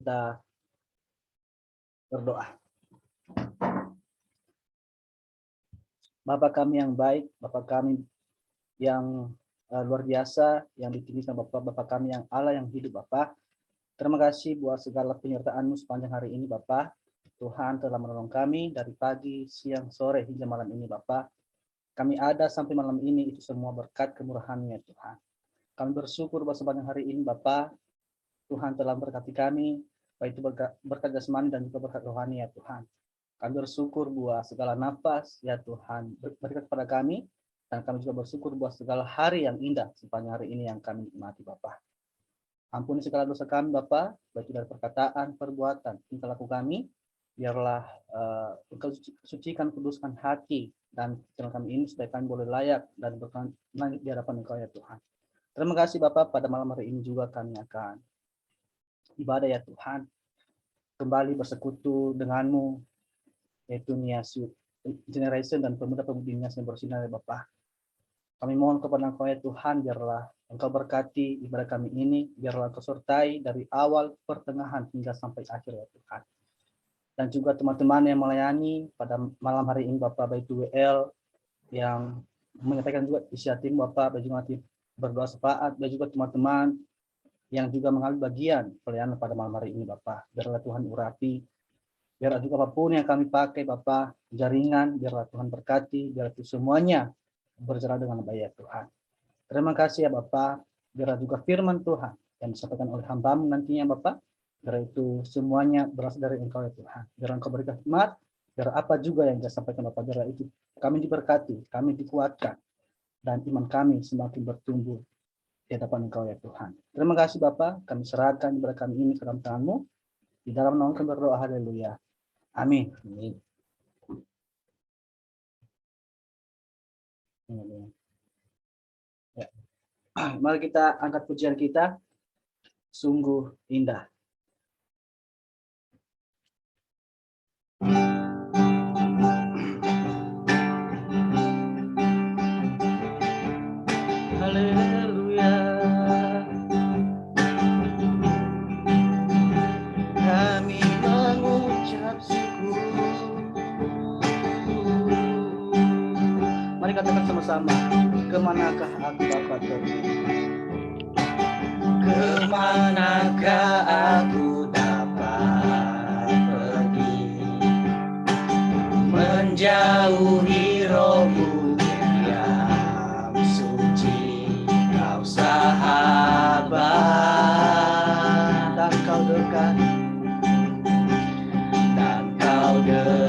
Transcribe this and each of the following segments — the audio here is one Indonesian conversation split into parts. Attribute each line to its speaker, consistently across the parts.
Speaker 1: Kita berdoa. Bapa kami yang baik, Bapa kami yang luar biasa, yang ditinggikan Bapa kami yang Allah yang hidup Bapa. Terima kasih buat segala penyertaan-Mu sepanjang hari ini Bapa. Tuhan telah menolong kami dari pagi, siang, sore hingga malam ini Bapa. Kami ada sampai malam ini itu semua berkat kemurahan-Nya Tuhan. Kami bersyukur bahwa sepanjang hari ini Bapa, Tuhan telah memberkati kami, baik itu berkat jasmani dan juga berkat rohani ya Tuhan. Kami bersyukur buat segala nafas ya Tuhan berkat kepada kami, dan kami juga bersyukur buat segala hari yang indah sepanjang hari ini yang kami nikmati Bapa. Ampuni segala dosa kami Bapa, baik dari perkataan, perbuatan, tingkah laku kami, biarlah Engkau sucikan, kuduskan hati dan pikiran kami ini supaya kami boleh layak dan berkenan di hadapan Engkau ya Tuhan. Terima kasih Bapa, pada malam hari ini juga kami akan ibadah ya Tuhan, kembali bersekutu dengan-Mu, yaitu Nias Generation dan pemuda-pemudi Nias yang bersinar ya Bapa. Kami mohon kepada Engkau ya Tuhan, biarlah Engkau berkati ibadah kami ini, biarlah Engkau sertai dari awal, pertengahan hingga sampai akhir ya Tuhan. Dan juga teman-teman yang melayani pada malam hari ini Bapak, baik WL yang menyampaikan juga isi hati Bapak, baik juga nanti berdoa syafaat, dan juga teman-teman yang juga mengambil bagian pelayanan pada malam hari ini Bapak. Biarlah Tuhan urapi, biarlah juga apapun yang kami pakai Bapak, jaringan, biarlah Tuhan berkati, biarlah itu semuanya berjalan dengan baik ya Tuhan. Terima kasih ya Bapak, biarlah juga firman Tuhan yang disampaikan oleh hamba-Mu nantinya Bapak, biar itu semuanya berasal dari Engkau ya Tuhan. Biar Engkau berikan hikmat, biar apa juga yang disampaikan Bapak, biar itu kami diberkati, kami dikuatkan, dan iman kami semakin bertumbuh di hadapan Engkau ya Tuhan. Terima kasih Bapak, kami serahkan ibadah kami ini ke dalam tangan-Mu. Di dalam nama kami berdoa, haleluya. Amin. Ya. Mari kita angkat pujian kita, sungguh indah. Haleluya. Kami mengucap syukur. Mari katakan sama-sama, kemanakah aku dapat pergi? Kemanakah aku dapat pergi? Menjauhi rohmu yang suci, Kau sahabat, dan Kau dekat, dan Kau dekat.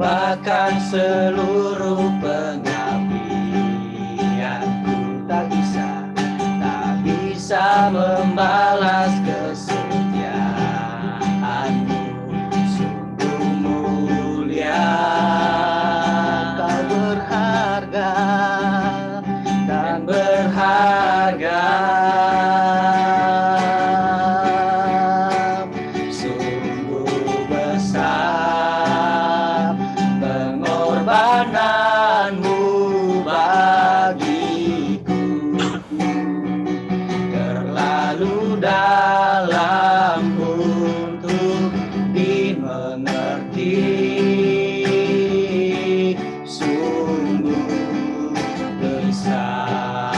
Speaker 1: Bahkan seluruh pengabdianku tak bisa membalas kesetiaan-Mu. Sungguh mulia, Kau berharga dan berharga. Sungguh besar pengorbananmu bagiku, terlalu dalam untuk dimengerti. Sungguh besar,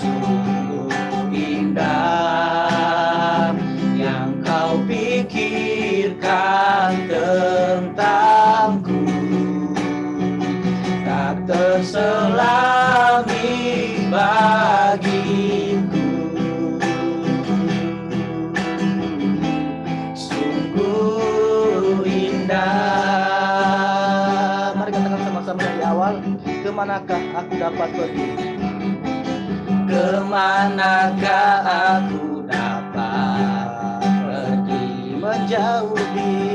Speaker 1: sungguh indah yang Kau pikirkan tentangku, tak terselami bagiku. Sungguh indah. Mari katakan sama-sama dari awal, kemanakah aku dapat pergi? Kemanakah aku dapat pergi? Menjauhi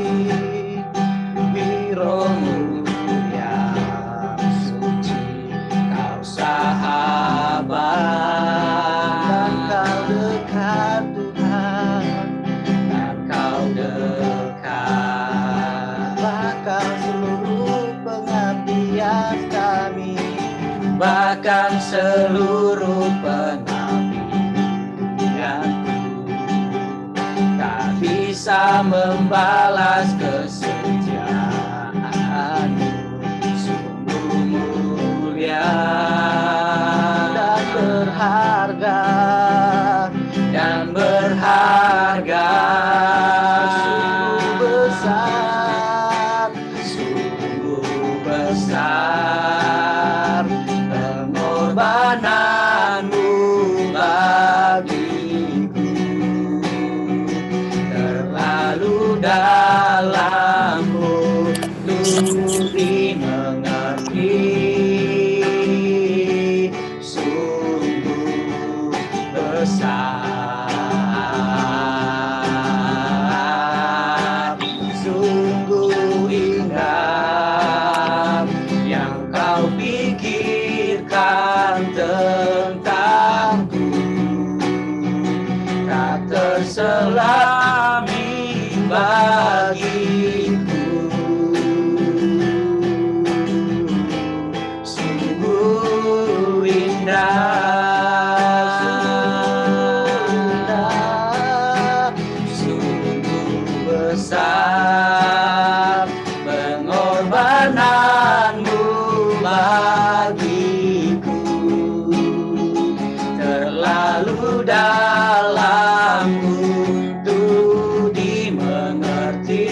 Speaker 1: rohmu yang suci, Kau sahabat, dan Kau dekat Tuhan, dan Kau dekat. Bahkan seluruh pengabdian Mesias kami,
Speaker 2: bahkan seluruh pengabdianku tak bisa membalas kesetiaanmu. Sungguh mulia
Speaker 1: dan berharga,
Speaker 2: dan berharga,
Speaker 1: sungguh besar,
Speaker 2: sungguh besar pengorbananmu bagiku, terlalu dalam untuk dimengerti, sungguh besar, sungguh indah yang kau pikirkan tentangku, tak terselami bagiku. Sungguh indah, sungguh besar pengorbananmu bagiku, terlalu dalam untuk dimengerti,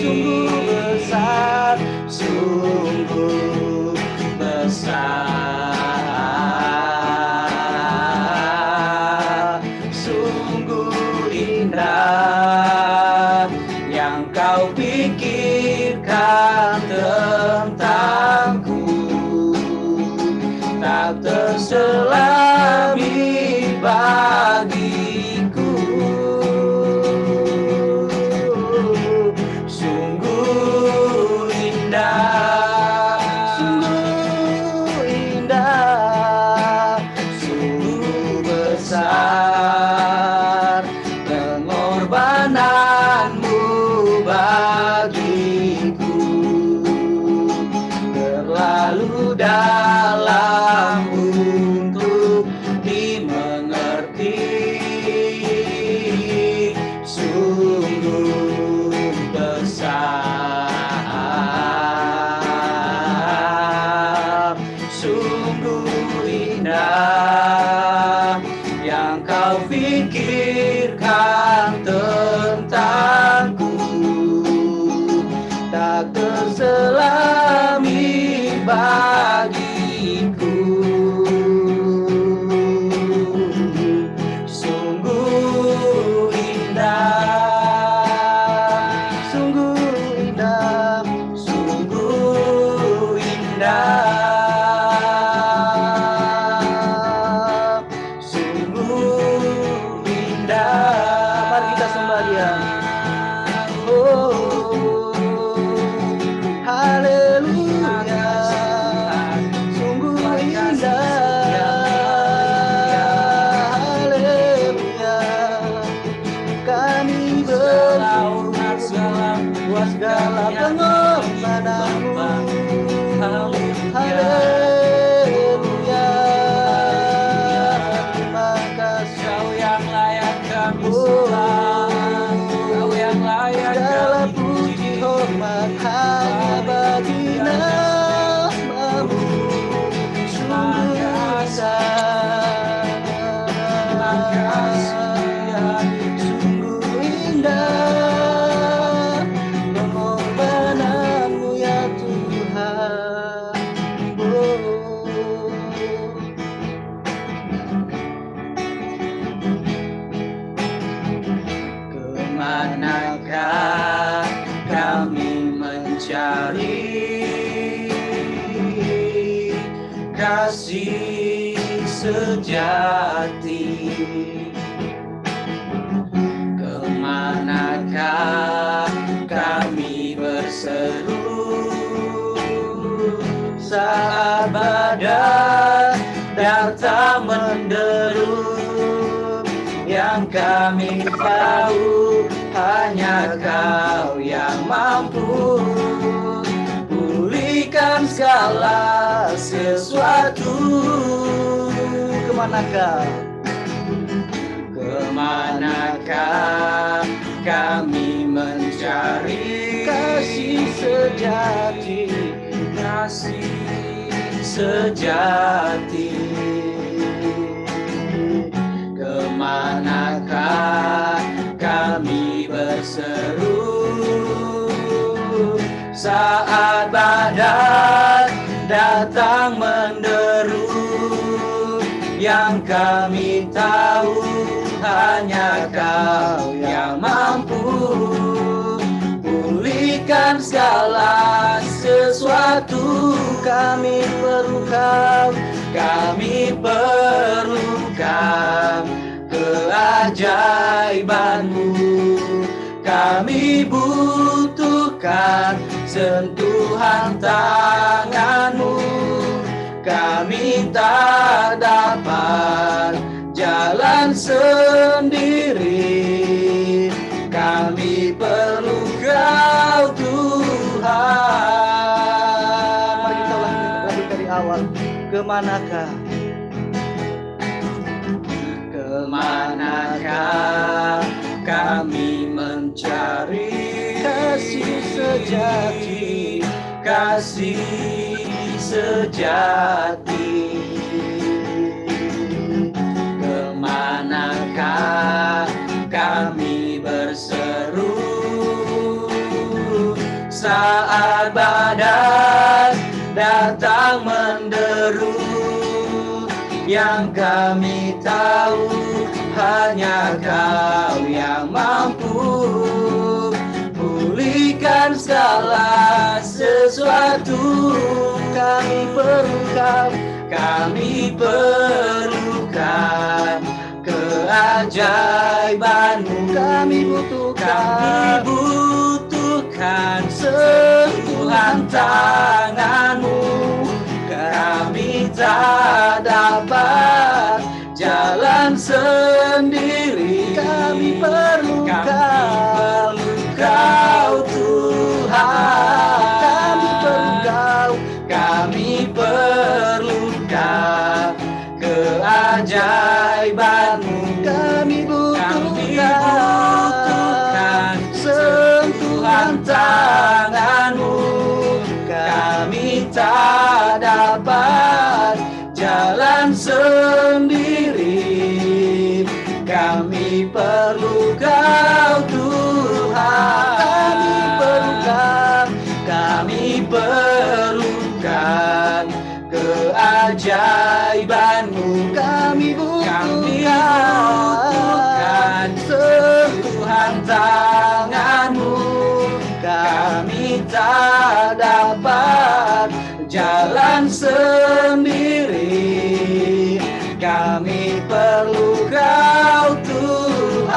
Speaker 1: sungguh besar,
Speaker 2: sungguh besar, sungguh indah yang kau pikirkan tentangku, tak terselami bagiku. Sungguh indah,
Speaker 1: sungguh indah,
Speaker 2: sungguh besar pengorbananmu bagiku, terlalu dalam untuk dimengerti, sungguh besar, sungguh indah yang kau pikirkan tentangku, tak terselami bagiku. Sungguh indah,
Speaker 1: sungguh indah,
Speaker 2: sungguh indah, sungguh indah.
Speaker 1: Mari kita sembah Dia.
Speaker 2: Oh,
Speaker 1: Haleluya, sungguh indah, haleluya, kami bersyukur buat segala pengorbananmu, haleluya, terima kasih.
Speaker 2: Kau yang layak kami sembah, Kau yang layak
Speaker 1: Segala
Speaker 2: kami
Speaker 1: puji hormat hanya bagi namamu, sungguh besar,
Speaker 2: Terima kasih ya
Speaker 1: sungguh indah pengorbananmu ya Tuhan.
Speaker 2: Kemanakah kami mencari kasih sejati? Kemanakah kami berseru saat badai datang menderu? Yang kami tahu hanya Kau yang mampu pulihkan segala sesuatu. Kemanakah kami mencari
Speaker 1: kasih sejati,
Speaker 2: kasih sejati? Kemanakah kami berseru saat badai datang menderu? Yang kami tahu hanya Kau yang mampu pulihkan segala sesuatu.
Speaker 1: kami perlu Kau,
Speaker 2: Kami perlukan keajaiban-Mu. Kami butuhkan sentuhan tangan-Mu. Kami tak dapat jalan sendiri. Kami perlu Kau, Tuhan.
Speaker 1: Mari kita ulangi lagi dari awal. Kemanakah?
Speaker 2: Kemanakah kami mencari
Speaker 1: Kasih sejati,
Speaker 2: kasih sejati? Kemanakah kami berseru saat badai datang menderu? Yang kami tahu hanya Kau yang mampu pulihkan segala sesuatu.
Speaker 1: kami perlu Kau,
Speaker 2: Kami perlukan keajaiban-Mu.
Speaker 1: kami
Speaker 2: Kami
Speaker 1: butuhkan
Speaker 2: butuhkan sentuhan tangan-Mu. Kami tak dapat jalan sendiri.
Speaker 1: Kami perlu Kau,
Speaker 2: Kau, Tuhan.
Speaker 1: kami perlu Kau,
Speaker 2: Kami perlukan keajaiban-Mu.
Speaker 1: kami
Speaker 2: Kami
Speaker 1: butuhkan
Speaker 2: butuhkan sentuhan tangan-Mu. Kami tak dapat jalan sendiri. Kami perlu Kau, Tuhan.
Speaker 1: Kami perlu Kau,
Speaker 2: Kami perlukan keajaiban-Mu.
Speaker 1: kami
Speaker 2: Kami
Speaker 1: butuhkan
Speaker 2: butuhkan sentuhan tangan-Mu. Kami tak dapat jalan sendiri. Kami perlu Kau, Tuhan.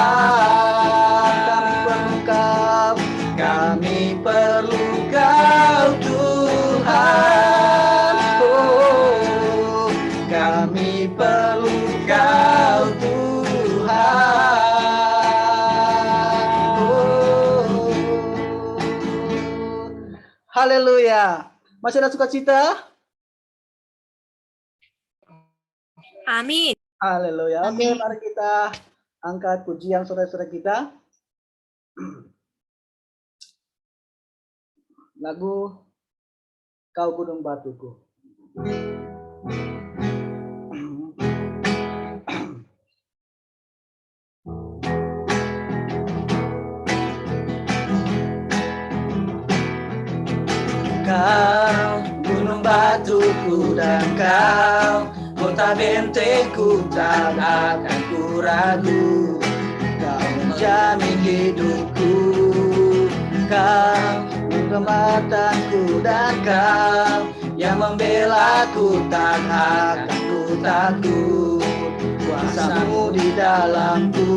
Speaker 1: kami perlu Kau,
Speaker 2: Kami perlu Kau, Tuhan. Oh, kami perlu Kau, Tuhan.
Speaker 1: oh. Haleluya. Masih ada sukacita?
Speaker 3: Amin.
Speaker 1: Haleluya. Oke, mari kita angkat pujian saudara-saudara kita. Lagu Kau Gunung Batuku.
Speaker 2: Kau gunung batuku dan Kau kota bentengku, tak akan ku ragu. Kau menjamin hidupku. Kau kekuatanku dan Kau yang membelaku, tak akan ku takut. Kuasa-Mu di dalamku,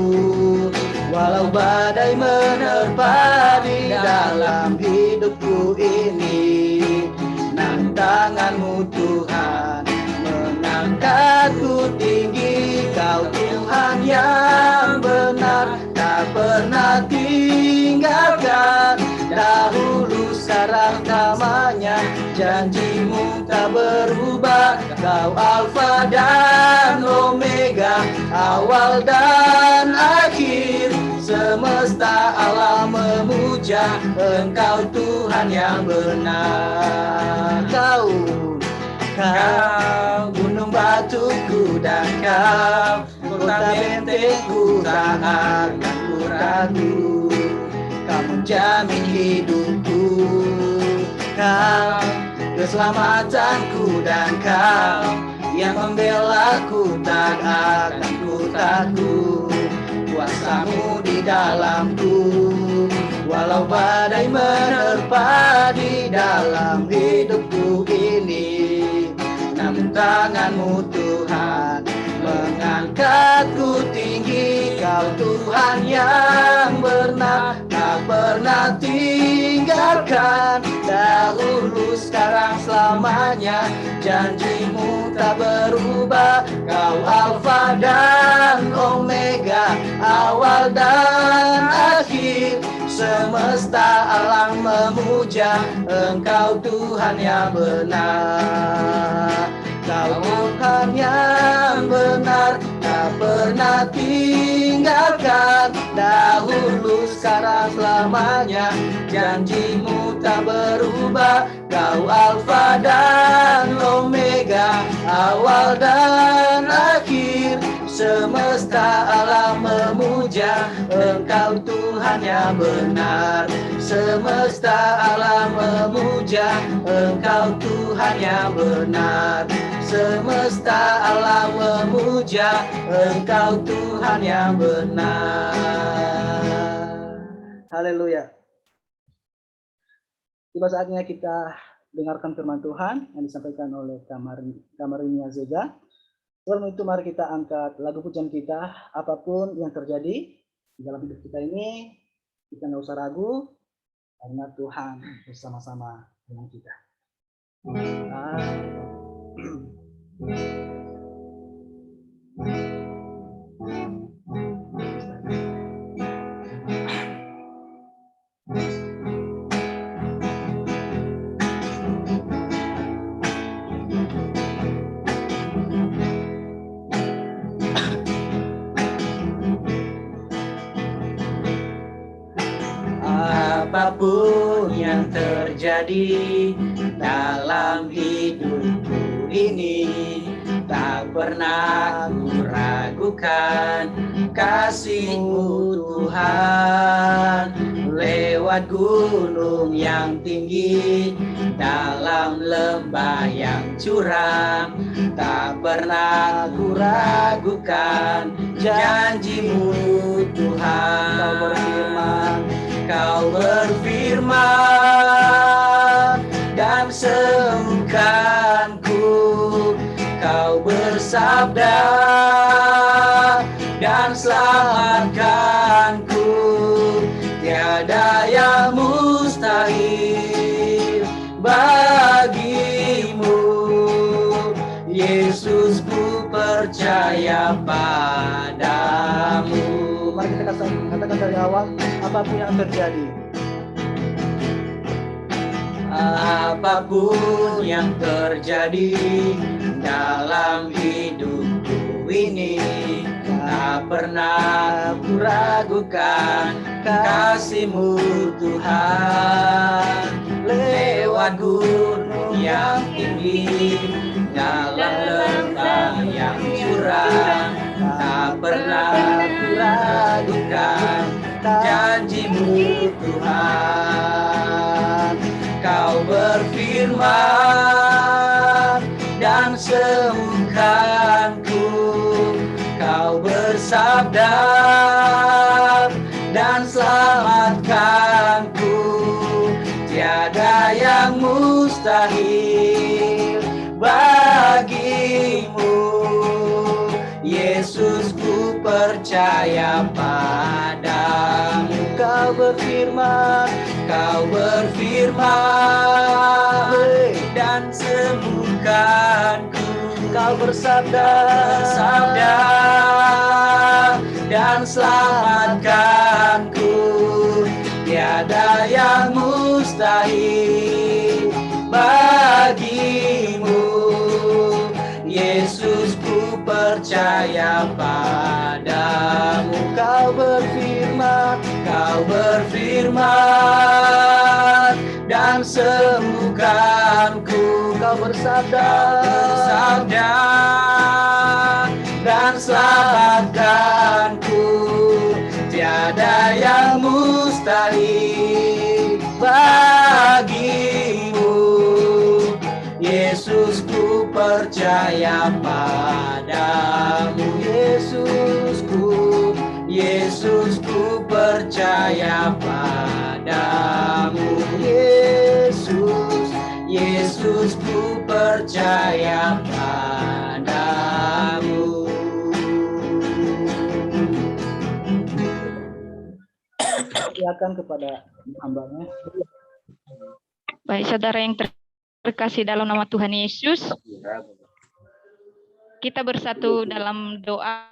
Speaker 2: walau badai menerpa di dalam hidupku ini. Namun tangan-Mu Tuhan mengangkatku tinggi. Kau Tuhan yang benar, tak pernah tinggalkan. Dahulu
Speaker 1: sekarang namanya. Janjimu tak berubah, Kau Alfa dan Omega, awal dan akhir. Semesta alam memuja Engkau Tuhan yang benar. Kau gunung batuku dan Kau kota bentengku, tak akan ku ragu. Kau menjamin hidupku, Kau keselamatanku, dan Kau yang membelaku, tak akan ku takut. Kuasamu di dalamku, walau badai menerpa di dalam hidupku ini. Namun tanganmu Tuhan mengangkatku tinggi. Kau Tuhan yang benar, tak pernah tinggalkan. Dahulu, sekarang, selamanya. Janjimu tak berubah, Kau Alfa dan Omega, awal dan akhir. Semesta alam memuja Engkau Tuhan yang benar. Kau Tuhan yang benar, tak pernah tinggalkan. Dahulu, sekarang, selamanya. Janjimu tak berubah, Kau Alfa dan Omega, awal dan akhir. Semesta alam memuja Engkau Tuhan yang benar. Semesta alam memuja Engkau Tuhan yang benar. Semesta alam memuja Engkau Tuhan yang benar. Haleluya. Tiba saatnya kita dengarkan firman Tuhan yang disampaikan oleh Kamarinia Zega. Sebelum itu mari kita angkat lagu pujian kita. Apapun yang terjadi di dalam hidup kita ini, kita nggak usah ragu, karena Tuhan bersama-sama dengan kita. Apapun yang terjadi dalam hidupku ini, tak pernah ku ragukan kasih-Mu Tuhan. Lewat gunung yang tinggi, dalam lembah yang curam, tak pernah ku ragukan janji-Mu Tuhan. Kau berfirman dan sembuhkanku. Kau bersabda dan selamatkanku. Tiada yang mustahil bagimu. Yesus, ku percaya padamu. Mari kita katakan dari awal, apapun yang terjadi. Apapun yang terjadi dalam hidupku ini, tak pernah ku ragukan kasih-Mu Tuhan. Lewat gunung yang tinggi, dalam lembah yang curam, tak pernah ku ragukan janji-Mu Tuhan. Kau berfirman dan sembuhkanku. Kau bersabda dan selamatkanku. Tiada yang mustahil bagimu. Yesus, ku percaya padamu. Kau berfirman dan sembuhkanku. Kau bersabda dan selamatkanku.
Speaker 2: tiada yang mustahil bagimu. Yesus, ku percaya padamu. Kau berfirman dan sembuhkanku. Kau bersabda dan selamatkanku. Tiada yang mustahil bagimu. Yesus, ku percaya padamu. Yesus, ku percaya padamu. Yesus, ku percaya padamu.
Speaker 1: Silakan kepada hambanya.
Speaker 4: Baik, saudara yang terkasih dalam nama Tuhan Yesus, kita bersatu dalam doa.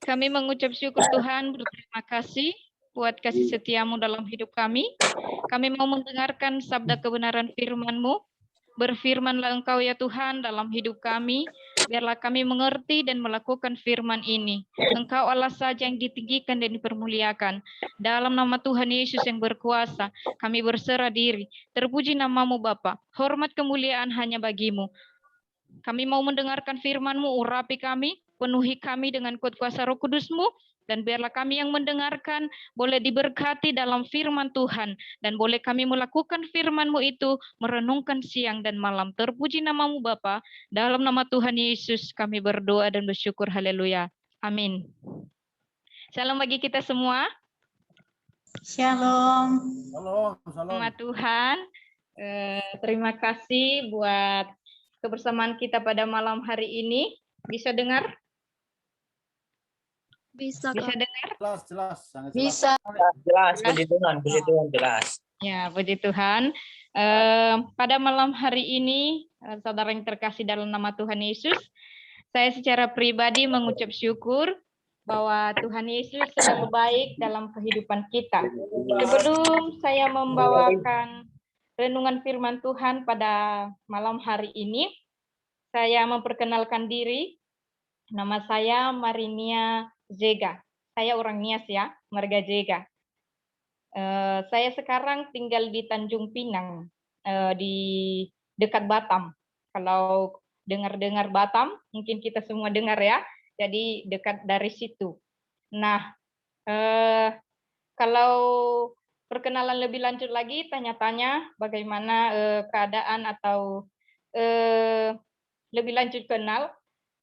Speaker 4: Kami mengucap syukur Tuhan, berterima kasih buat kasih setiamu dalam hidup kami. Kami mau mendengarkan sabda kebenaran firman-Mu. Berfirmanlah Engkau ya Tuhan dalam hidup kami, biarlah kami mengerti dan melakukan firman ini. Engkau Allah saja yang ditinggikan dan dipermuliakan. Dalam nama Tuhan Yesus yang berkuasa, kami berserah diri. Terpuji namamu Bapa, hormat kemuliaan hanya bagimu. Kami mau mendengarkan firman-Mu, urapi kami, penuhi kami dengan kuat kuasa Roh Kudus-Mu, dan biarlah kami yang mendengarkan boleh diberkati dalam firman Tuhan, dan boleh kami melakukan firman-Mu itu, merenungkan siang dan malam. Terpuji namamu Bapa, dalam nama Tuhan Yesus kami berdoa dan bersyukur, haleluya, amin. Salam bagi kita semua.
Speaker 5: Shalom.
Speaker 4: Nama Tuhan, terima kasih buat kebersamaan kita pada malam hari ini. Bisa dengar?
Speaker 3: Bisa,
Speaker 4: Bisa dengar?
Speaker 1: Jelas, sangat jelas.
Speaker 5: Bisa.
Speaker 2: Jelas, puji Tuhan jelas.
Speaker 4: Ya, puji Tuhan. Pada malam hari ini, saudara yang terkasih dalam nama Tuhan Yesus, saya secara pribadi mengucap syukur bahwa Tuhan Yesus selalu baik dalam kehidupan kita. Sebelum saya membawakan renungan firman Tuhan pada malam hari ini, saya memperkenalkan diri. Nama saya Marinia Zega. Saya orang Nias ya, marga Zega. Saya sekarang tinggal di Tanjung Pinang, di dekat Batam. Kalau dengar-dengar Batam, mungkin kita semua dengar ya. Jadi dekat dari situ. Nah, kalau perkenalan lebih lanjut lagi, tanya-tanya bagaimana keadaan atau lebih lanjut kenal.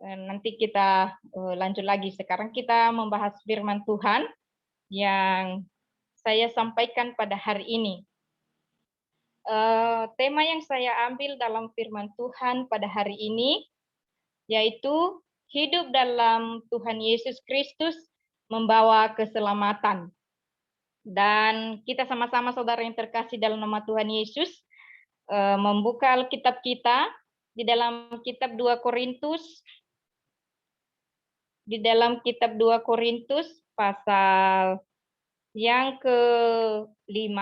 Speaker 4: Nanti kita lanjut lagi. Sekarang kita membahas firman Tuhan yang saya sampaikan pada hari ini. Tema yang saya ambil dalam firman Tuhan pada hari ini yaitu hidup dalam Tuhan Yesus Kristus membawa keselamatan. Dan kita sama-sama saudara yang terkasih dalam nama Tuhan Yesus membuka Alkitab kita di dalam kitab 2 Korintus. Di dalam kitab 2 Korintus pasal yang ke-5.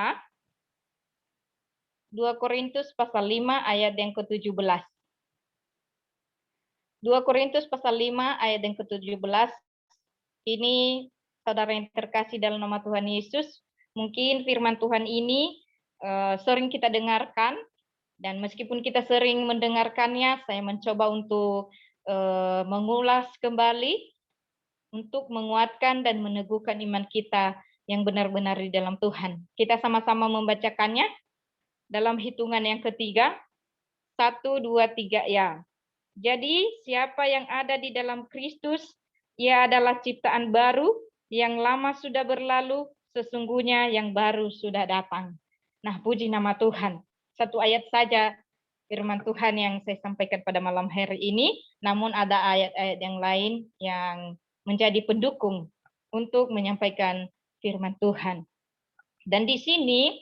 Speaker 4: 2 Korintus pasal 5 ayat yang ke-17. 2 Korintus pasal 5 ayat yang ke-17. Ini saudara yang terkasih dalam nama Tuhan Yesus, mungkin firman Tuhan ini sering kita dengarkan, dan meskipun kita sering mendengarkannya, saya mencoba untuk mengulas kembali untuk menguatkan dan meneguhkan iman kita yang benar-benar di dalam Tuhan. Kita sama-sama membacakannya dalam hitungan yang ketiga. 1, 2, 3 ya. Jadi siapa yang ada di dalam Kristus, ia adalah ciptaan baru, yang lama sudah berlalu, sesungguhnya yang baru sudah datang. Nah, puji nama Tuhan. Satu ayat saja firman Tuhan yang saya sampaikan pada malam hari ini, namun ada ayat-ayat yang lain yang menjadi pendukung untuk menyampaikan firman Tuhan. Dan di sini,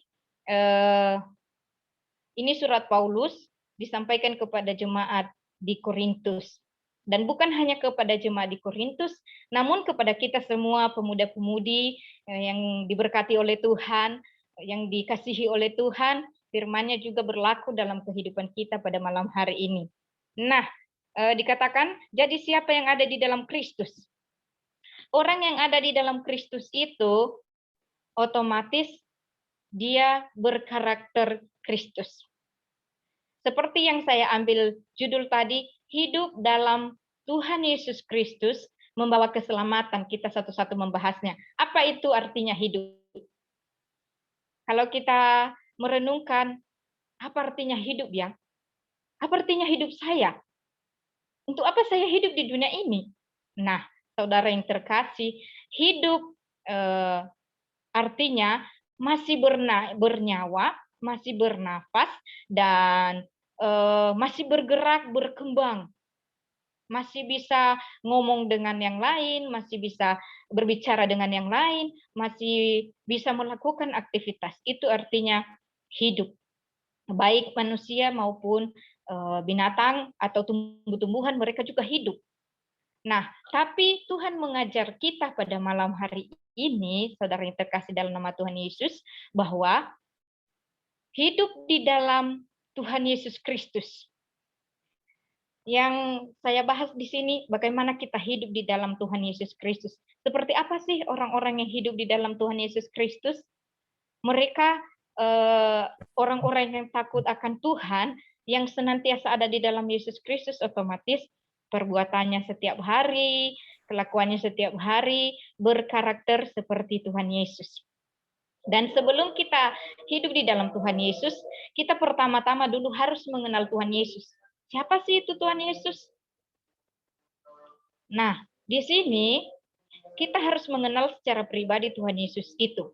Speaker 4: ini surat Paulus disampaikan kepada jemaat di Korintus. Dan bukan hanya kepada jemaat di Korintus, namun kepada kita semua pemuda-pemudi yang diberkati oleh Tuhan, yang dikasihi oleh Tuhan, firman-Nya juga berlaku dalam kehidupan kita pada malam hari ini. Nah, dikatakan, jadi siapa yang ada di dalam Kristus? Orang yang ada di dalam Kristus itu otomatis dia berkarakter Kristus. Seperti yang saya ambil judul tadi, hidup dalam Tuhan Yesus Kristus membawa keselamatan. Kita satu-satu membahasnya. Apa itu artinya hidup? Kalau kita merenungkan, apa artinya hidup ya? Apa artinya hidup saya? Untuk apa saya hidup di dunia ini? Nah, saudara yang terkasih, hidup artinya masih bernyawa, masih bernafas, dan masih bergerak, berkembang. Masih bisa ngomong dengan yang lain, masih bisa berbicara dengan yang lain, masih bisa melakukan aktivitas. Itu artinya hidup. Baik manusia maupun binatang atau tumbuh-tumbuhan, mereka juga hidup. Nah, tapi Tuhan mengajar kita pada malam hari ini, saudara yang terkasih dalam nama Tuhan Yesus, bahwa hidup di dalam Tuhan Yesus Kristus. Yang saya bahas di sini, bagaimana kita hidup di dalam Tuhan Yesus Kristus. Seperti apa sih orang-orang yang hidup di dalam Tuhan Yesus Kristus? Mereka orang-orang yang takut akan Tuhan, yang senantiasa ada di dalam Yesus Kristus, otomatis perbuatannya setiap hari, kelakuannya setiap hari, berkarakter seperti Tuhan Yesus. Dan sebelum kita hidup di dalam Tuhan Yesus, kita pertama-tama dulu harus mengenal Tuhan Yesus. Siapa sih itu Tuhan Yesus? Nah, di sini kita harus mengenal secara pribadi Tuhan Yesus itu.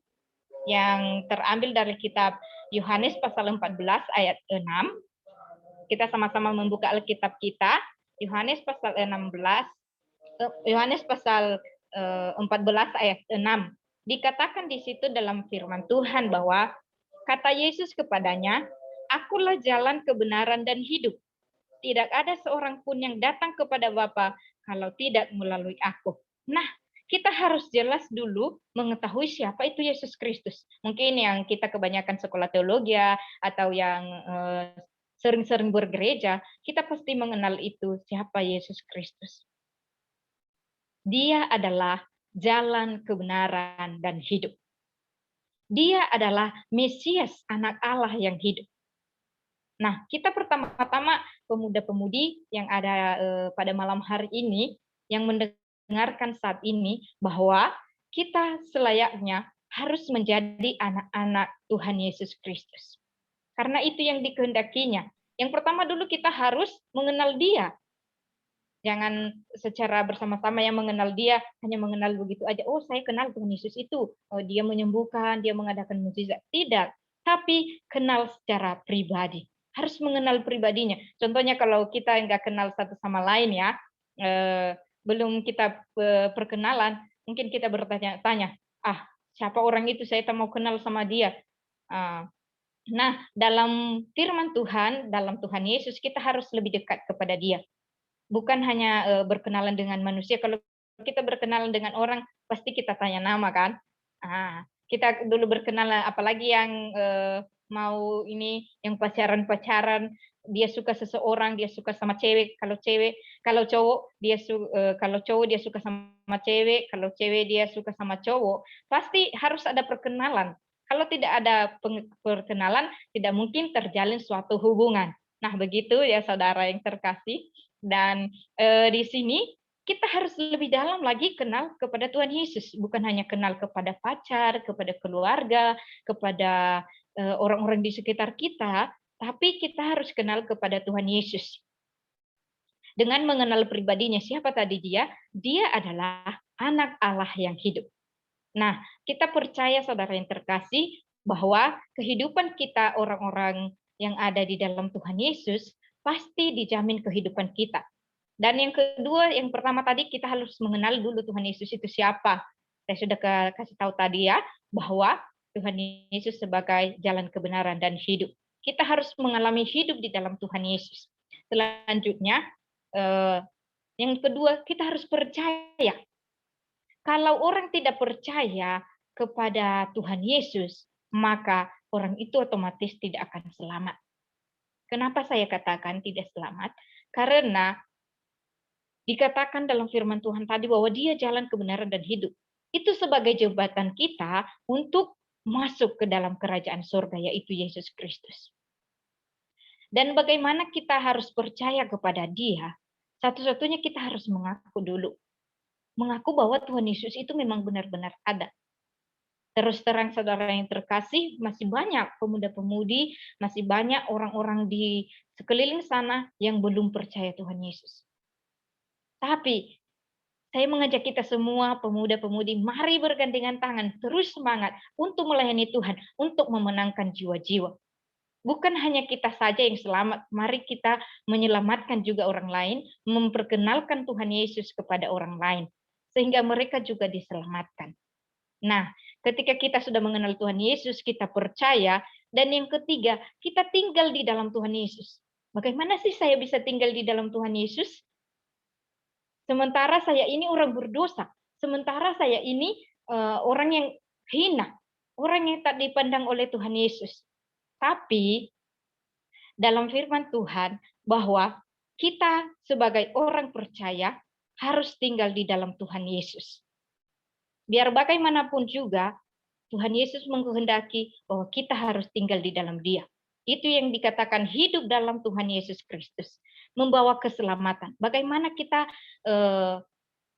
Speaker 4: Yang terambil dari kitab Yohanes pasal 14 ayat 6. Kita sama-sama membuka Alkitab kita. Yohanes pasal 14 ayat 6. Dikatakan di situ dalam firman Tuhan bahwa kata Yesus kepadanya, "Akulah jalan, kebenaran, dan hidup. Tidak ada seorang pun yang datang kepada Bapa kalau tidak melalui aku." Nah, kita harus jelas dulu mengetahui siapa itu Yesus Kristus. Mungkin yang kita kebanyakan sekolah teologi atau yang sering-sering bergereja, kita pasti mengenal itu siapa Yesus Kristus. Dia adalah jalan, kebenaran, dan hidup. Dia adalah Mesias, anak Allah yang hidup. Nah, kita pertama-tama pemuda-pemudi yang ada pada malam hari ini, yang mendengarkan saat ini, bahwa kita selayaknya harus menjadi anak-anak Tuhan Yesus Kristus. Karena itu yang dikehendakinya. Yang pertama dulu kita harus mengenal Dia. Jangan secara bersama-sama yang mengenal Dia, hanya mengenal begitu aja. Oh, saya kenal Tuhan Yesus itu. Oh, Dia menyembuhkan, Dia mengadakan mukjizat. Tidak. Tapi kenal secara pribadi. Harus mengenal pribadinya. Contohnya kalau kita nggak kenal satu sama lain ya, belum kita perkenalan, mungkin kita bertanya-tanya, siapa orang itu, saya tak mau kenal sama dia. Nah, dalam firman Tuhan, dalam Tuhan Yesus, kita harus lebih dekat kepada Dia. Bukan hanya berkenalan dengan manusia. Kalau kita berkenalan dengan orang, pasti kita tanya nama kan. Kita dulu berkenalan, apalagi yang mau ini, yang pacaran, dia suka seseorang, dia suka sama cewek. Kalau cowok dia suka sama cewek, kalau cewek dia suka sama cowok, pasti harus ada perkenalan. Kalau tidak ada perkenalan, tidak mungkin terjalin suatu hubungan. Nah, begitu ya saudara yang terkasih. Dan di sini kita harus lebih dalam lagi kenal kepada Tuhan Yesus. Bukan hanya kenal kepada pacar, kepada keluarga, kepada orang-orang di sekitar kita, tapi kita harus kenal kepada Tuhan Yesus. Dengan mengenal pribadinya, siapa tadi dia? Dia adalah anak Allah yang hidup. Nah, kita percaya saudara yang terkasih bahwa kehidupan kita orang-orang yang ada di dalam Tuhan Yesus pasti dijamin kehidupan kita. Dan yang kedua, yang pertama tadi kita harus mengenal dulu Tuhan Yesus itu siapa. Saya sudah kasih tahu tadi ya, bahwa Tuhan Yesus sebagai jalan kebenaran dan hidup. Kita harus mengalami hidup di dalam Tuhan Yesus. Selanjutnya, Yang kedua, kita harus percaya. Kalau orang tidak percaya kepada Tuhan Yesus, maka orang itu otomatis tidak akan selamat. Kenapa saya katakan tidak selamat? Karena dikatakan dalam firman Tuhan tadi bahwa Dia jalan kebenaran dan hidup. Itu sebagai jembatan kita untuk masuk ke dalam kerajaan surga, yaitu Yesus Kristus. Dan bagaimana kita harus percaya kepada Dia? Satu-satunya kita harus mengaku dulu. Mengaku bahwa Tuhan Yesus itu memang benar-benar ada. Terus terang saudara yang terkasih, masih banyak pemuda-pemudi, masih banyak orang-orang di sekeliling sana yang belum percaya Tuhan Yesus. Tapi saya mengajak kita semua pemuda-pemudi, mari bergandengan tangan, terus semangat untuk melayani Tuhan, untuk memenangkan jiwa-jiwa. Bukan hanya kita saja yang selamat, mari kita menyelamatkan juga orang lain, memperkenalkan Tuhan Yesus kepada orang lain, sehingga mereka juga diselamatkan. Nah, ketika kita sudah mengenal Tuhan Yesus, kita percaya, dan yang ketiga, kita tinggal di dalam Tuhan Yesus. Bagaimana sih saya bisa tinggal di dalam Tuhan Yesus? Sementara saya ini orang berdosa, sementara saya ini orang yang hina, orang yang tak dipandang oleh Tuhan Yesus. Tapi dalam firman Tuhan bahwa kita sebagai orang percaya harus tinggal di dalam Tuhan Yesus. Biar bagaimanapun juga, Tuhan Yesus menghendaki bahwa kita harus tinggal di dalam Dia. Itu yang dikatakan hidup dalam Tuhan Yesus Kristus, membawa keselamatan. Bagaimana kita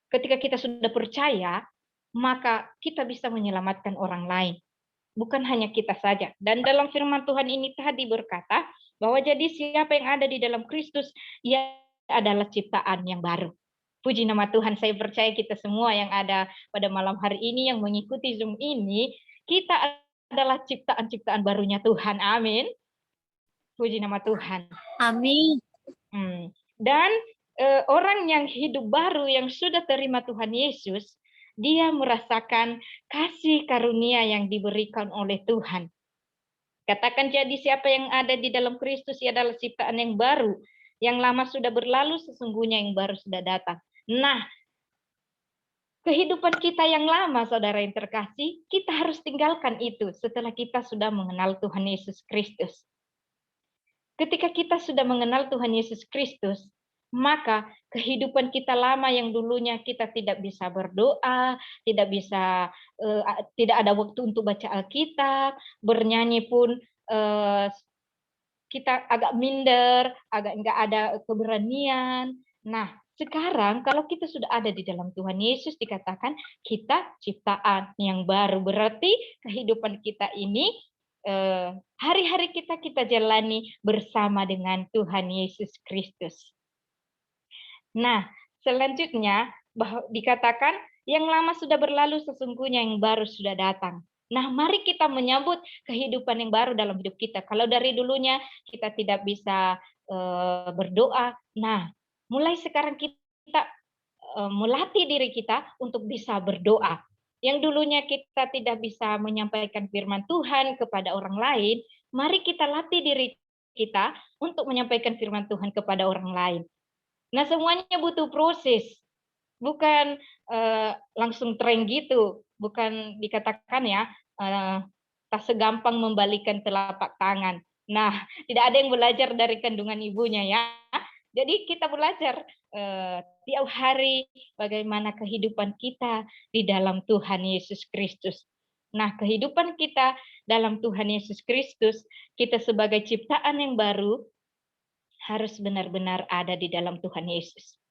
Speaker 4: ketika kita sudah percaya, maka kita bisa menyelamatkan orang lain. Bukan hanya kita saja. Dan dalam firman Tuhan ini tadi berkata bahwa jadi siapa yang ada di dalam Kristus, ia adalah ciptaan yang baru. Puji nama Tuhan, saya percaya kita semua yang ada pada malam hari ini, yang mengikuti Zoom ini, kita adalah ciptaan-ciptaan barunya Tuhan. Amin. Puji nama Tuhan.
Speaker 3: Amin.
Speaker 4: Dan orang yang hidup baru, yang sudah terima Tuhan Yesus, dia merasakan kasih karunia yang diberikan oleh Tuhan. Katakan, jadi siapa yang ada di dalam Kristus, ia adalah ciptaan yang baru. Yang lama sudah berlalu, sesungguhnya yang baru sudah datang. Nah, kehidupan kita yang lama, saudara yang terkasih, kita harus tinggalkan itu setelah kita sudah mengenal Tuhan Yesus Kristus. Ketika kita sudah mengenal Tuhan Yesus Kristus, maka kehidupan kita lama yang dulunya kita tidak bisa berdoa, tidak bisa, tidak ada waktu untuk baca Alkitab, bernyanyi pun kita agak minder, agak enggak ada keberanian. Nah, sekarang kalau kita sudah ada di dalam Tuhan Yesus, dikatakan kita ciptaan yang baru. Berarti kehidupan kita ini hari-hari kita jalani bersama dengan Tuhan Yesus Kristus. Nah, selanjutnya dikatakan yang lama sudah berlalu, sesungguhnya yang baru sudah datang. Nah, mari kita menyambut kehidupan yang baru dalam hidup kita. Kalau dari dulunya kita tidak bisa berdoa, nah, mulai sekarang kita melatih diri kita untuk bisa berdoa. Yang dulunya kita tidak bisa menyampaikan firman Tuhan kepada orang lain, mari kita latih diri kita untuk menyampaikan firman Tuhan kepada orang lain. Nah, semuanya butuh proses, bukan langsung tren gitu, bukan dikatakan ya tak segampang membalikan telapak tangan. Nah, tidak ada yang belajar dari kandungan ibunya ya. Jadi kita belajar tiap hari bagaimana kehidupan kita di dalam Tuhan Yesus Kristus. Nah, kehidupan kita dalam Tuhan Yesus Kristus, kita sebagai ciptaan yang baru, harus benar-benar ada di dalam Tuhan Yesus.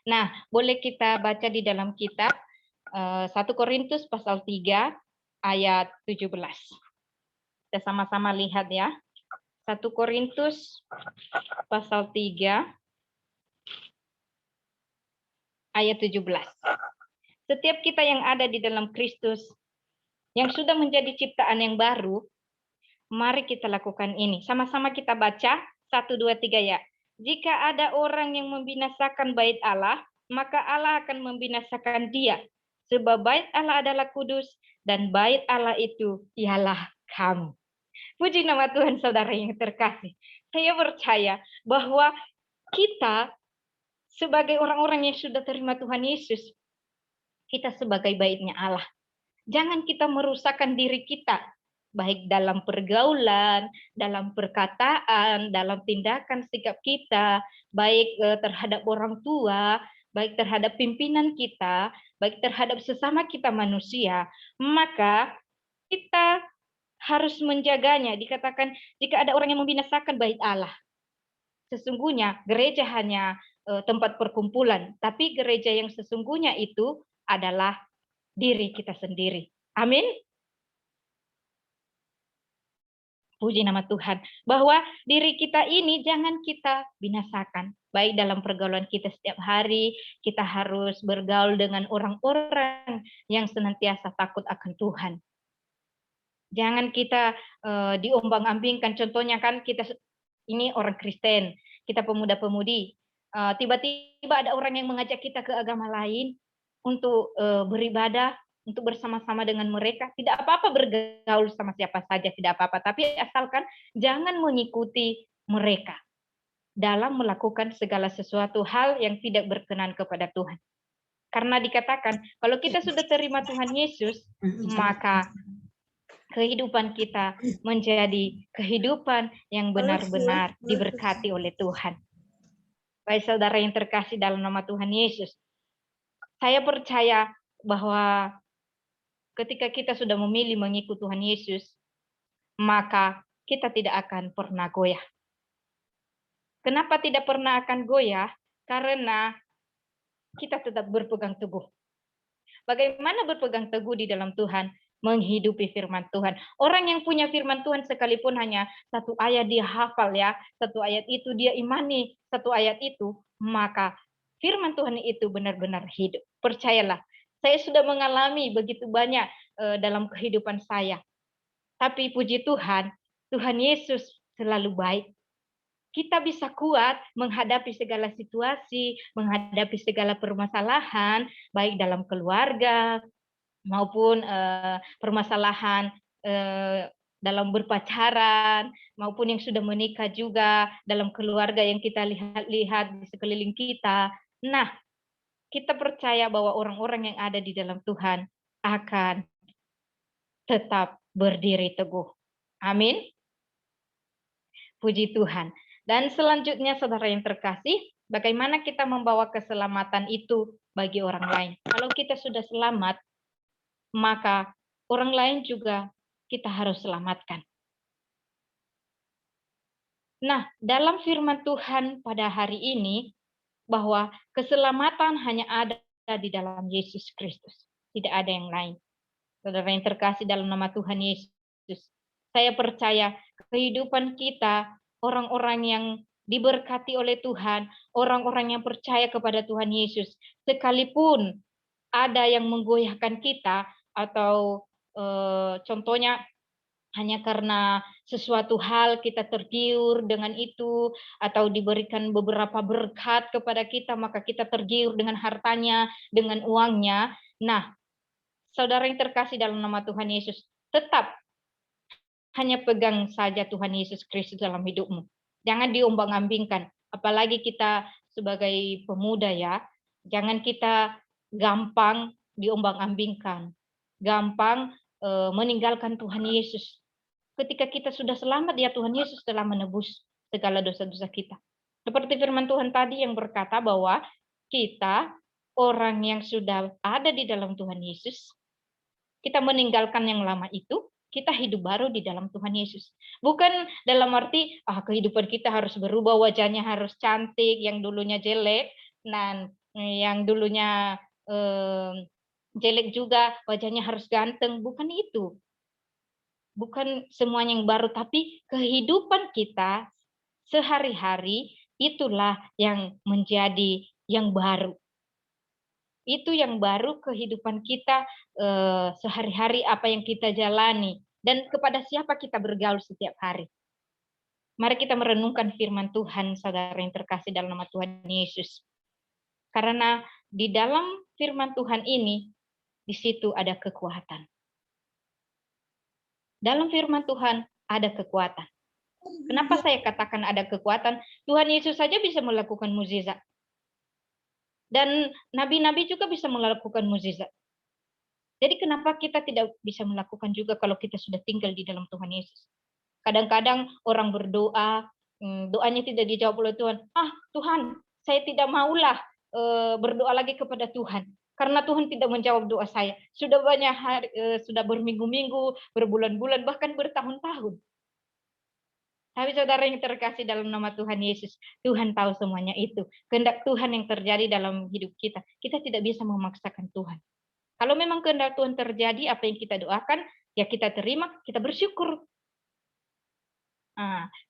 Speaker 4: Nah, boleh kita baca di dalam kitab 1 Korintus pasal 3 ayat 17. Kita sama-sama lihat ya. 1 Korintus pasal 3 ayat 17. Setiap kita yang ada di dalam Kristus, yang sudah menjadi ciptaan yang baru, mari kita lakukan ini. Sama-sama kita baca 1, 2, 3 ya. Jika ada orang yang membinasakan bait Allah, maka Allah akan membinasakan dia. Sebab bait Allah adalah kudus, dan bait Allah itu ialah kamu. Puji nama Tuhan, saudara yang terkasih. Saya percaya bahwa kita sebagai orang-orang yang sudah terima Tuhan Yesus, kita sebagai baiknya Allah. Jangan kita merusakkan diri kita, baik dalam pergaulan, dalam perkataan, dalam tindakan sikap kita, baik terhadap orang tua, baik terhadap pimpinan kita, baik terhadap sesama kita manusia. Maka kita harus menjaganya. Dikatakan jika ada orang yang membinasakan bait Allah, sesungguhnya gereja hanya tempat perkumpulan, tapi gereja yang sesungguhnya itu adalah diri kita sendiri. Amin. Puji nama Tuhan. Bahwa diri kita ini jangan kita binasakan. Baik dalam pergaulan kita setiap hari, kita harus bergaul dengan orang-orang yang senantiasa takut akan Tuhan. Jangan kita diombang-ambingkan. Contohnya kan kita ini orang Kristen, kita pemuda-pemudi. Tiba-tiba ada orang yang mengajak kita ke agama lain untuk beribadah, untuk bersama-sama dengan mereka. Tidak apa-apa bergaul sama siapa saja, tidak apa-apa. Tapi asalkan jangan mengikuti mereka dalam melakukan segala sesuatu hal yang tidak berkenan kepada Tuhan. Karena dikatakan, kalau kita sudah terima Tuhan Yesus, maka kehidupan kita menjadi kehidupan yang benar-benar diberkati oleh Tuhan. Baik saudara yang terkasih dalam nama Tuhan Yesus, saya percaya bahwa ketika kita sudah memilih mengikut Tuhan Yesus, maka kita tidak akan pernah goyah. Kenapa tidak pernah akan goyah? Karena kita tetap berpegang teguh. Bagaimana berpegang teguh di dalam Tuhan? Menghidupi firman Tuhan. Orang yang punya firman Tuhan sekalipun hanya satu ayat dia hafal ya, satu ayat itu dia imani, satu ayat itu, maka firman Tuhan itu benar-benar hidup. Percayalah, saya sudah mengalami begitu banyak dalam kehidupan saya. Tapi puji Tuhan, Tuhan Yesus selalu baik. Kita bisa kuat menghadapi segala situasi, menghadapi segala permasalahan, baik dalam keluarga maupun permasalahan dalam berpacaran, maupun yang sudah menikah juga, dalam keluarga yang kita lihat-lihat di sekeliling kita. Nah, kita percaya bahwa orang-orang yang ada di dalam Tuhan akan tetap berdiri teguh. Amin. Puji Tuhan. Dan selanjutnya saudara yang terkasih, bagaimana kita membawa keselamatan itu bagi orang lain? Kalau kita sudah selamat, maka orang lain juga kita harus selamatkan. Nah, dalam firman Tuhan pada hari ini, bahwa keselamatan hanya ada di dalam Yesus Kristus. Tidak ada yang lain. Saudara yang terkasih dalam nama Tuhan Yesus, saya percaya kehidupan kita, orang-orang yang diberkati oleh Tuhan, orang-orang yang percaya kepada Tuhan Yesus, sekalipun ada yang menggoyahkan kita, atau contohnya hanya karena sesuatu hal kita tergiur dengan itu, atau diberikan beberapa berkat kepada kita, maka kita tergiur dengan hartanya, dengan uangnya. Nah, saudara yang terkasih dalam nama Tuhan Yesus, tetap hanya pegang saja Tuhan Yesus Kristus dalam hidupmu. Jangan diombang-ambingkan. Apalagi kita sebagai pemuda ya, jangan kita gampang diombang-ambingkan. Gampang meninggalkan Tuhan Yesus. Ketika kita sudah selamat, ya Tuhan Yesus telah menebus segala dosa-dosa kita. Seperti firman Tuhan tadi yang berkata bahwa kita, orang yang sudah ada di dalam Tuhan Yesus, kita meninggalkan yang lama itu, kita hidup baru di dalam Tuhan Yesus. Bukan dalam arti kehidupan kita harus berubah, wajahnya harus cantik, yang dulunya jelek, dan yang dulunya jelek juga wajahnya harus ganteng. Bukan itu. Bukan semuanya yang baru, tapi kehidupan kita sehari-hari itulah yang menjadi yang baru. Itu yang baru kehidupan kita sehari-hari, apa yang kita jalani, dan kepada siapa kita bergaul setiap hari. Mari kita merenungkan firman Tuhan, saudara yang terkasih dalam nama Tuhan Yesus. Karena di dalam firman Tuhan ini, di situ ada kekuatan. Dalam firman Tuhan ada kekuatan. Kenapa saya katakan ada kekuatan? Tuhan Yesus saja bisa melakukan mukjizat. Dan nabi-nabi juga bisa melakukan mukjizat. Jadi kenapa kita tidak bisa melakukan juga kalau kita sudah tinggal di dalam Tuhan Yesus? Kadang-kadang orang berdoa, doanya tidak dijawab oleh Tuhan. Tuhan, saya tidak maulah berdoa lagi kepada Tuhan. Karena Tuhan tidak menjawab doa saya. Sudah banyak hari, sudah berminggu-minggu, berbulan-bulan, bahkan bertahun-tahun. Tapi saudara yang terkasih dalam nama Tuhan Yesus, Tuhan tahu semuanya itu. Kehendak Tuhan yang terjadi dalam hidup kita. Kita tidak bisa memaksakan Tuhan. Kalau memang kehendak Tuhan terjadi, apa yang kita doakan, ya kita terima, kita bersyukur.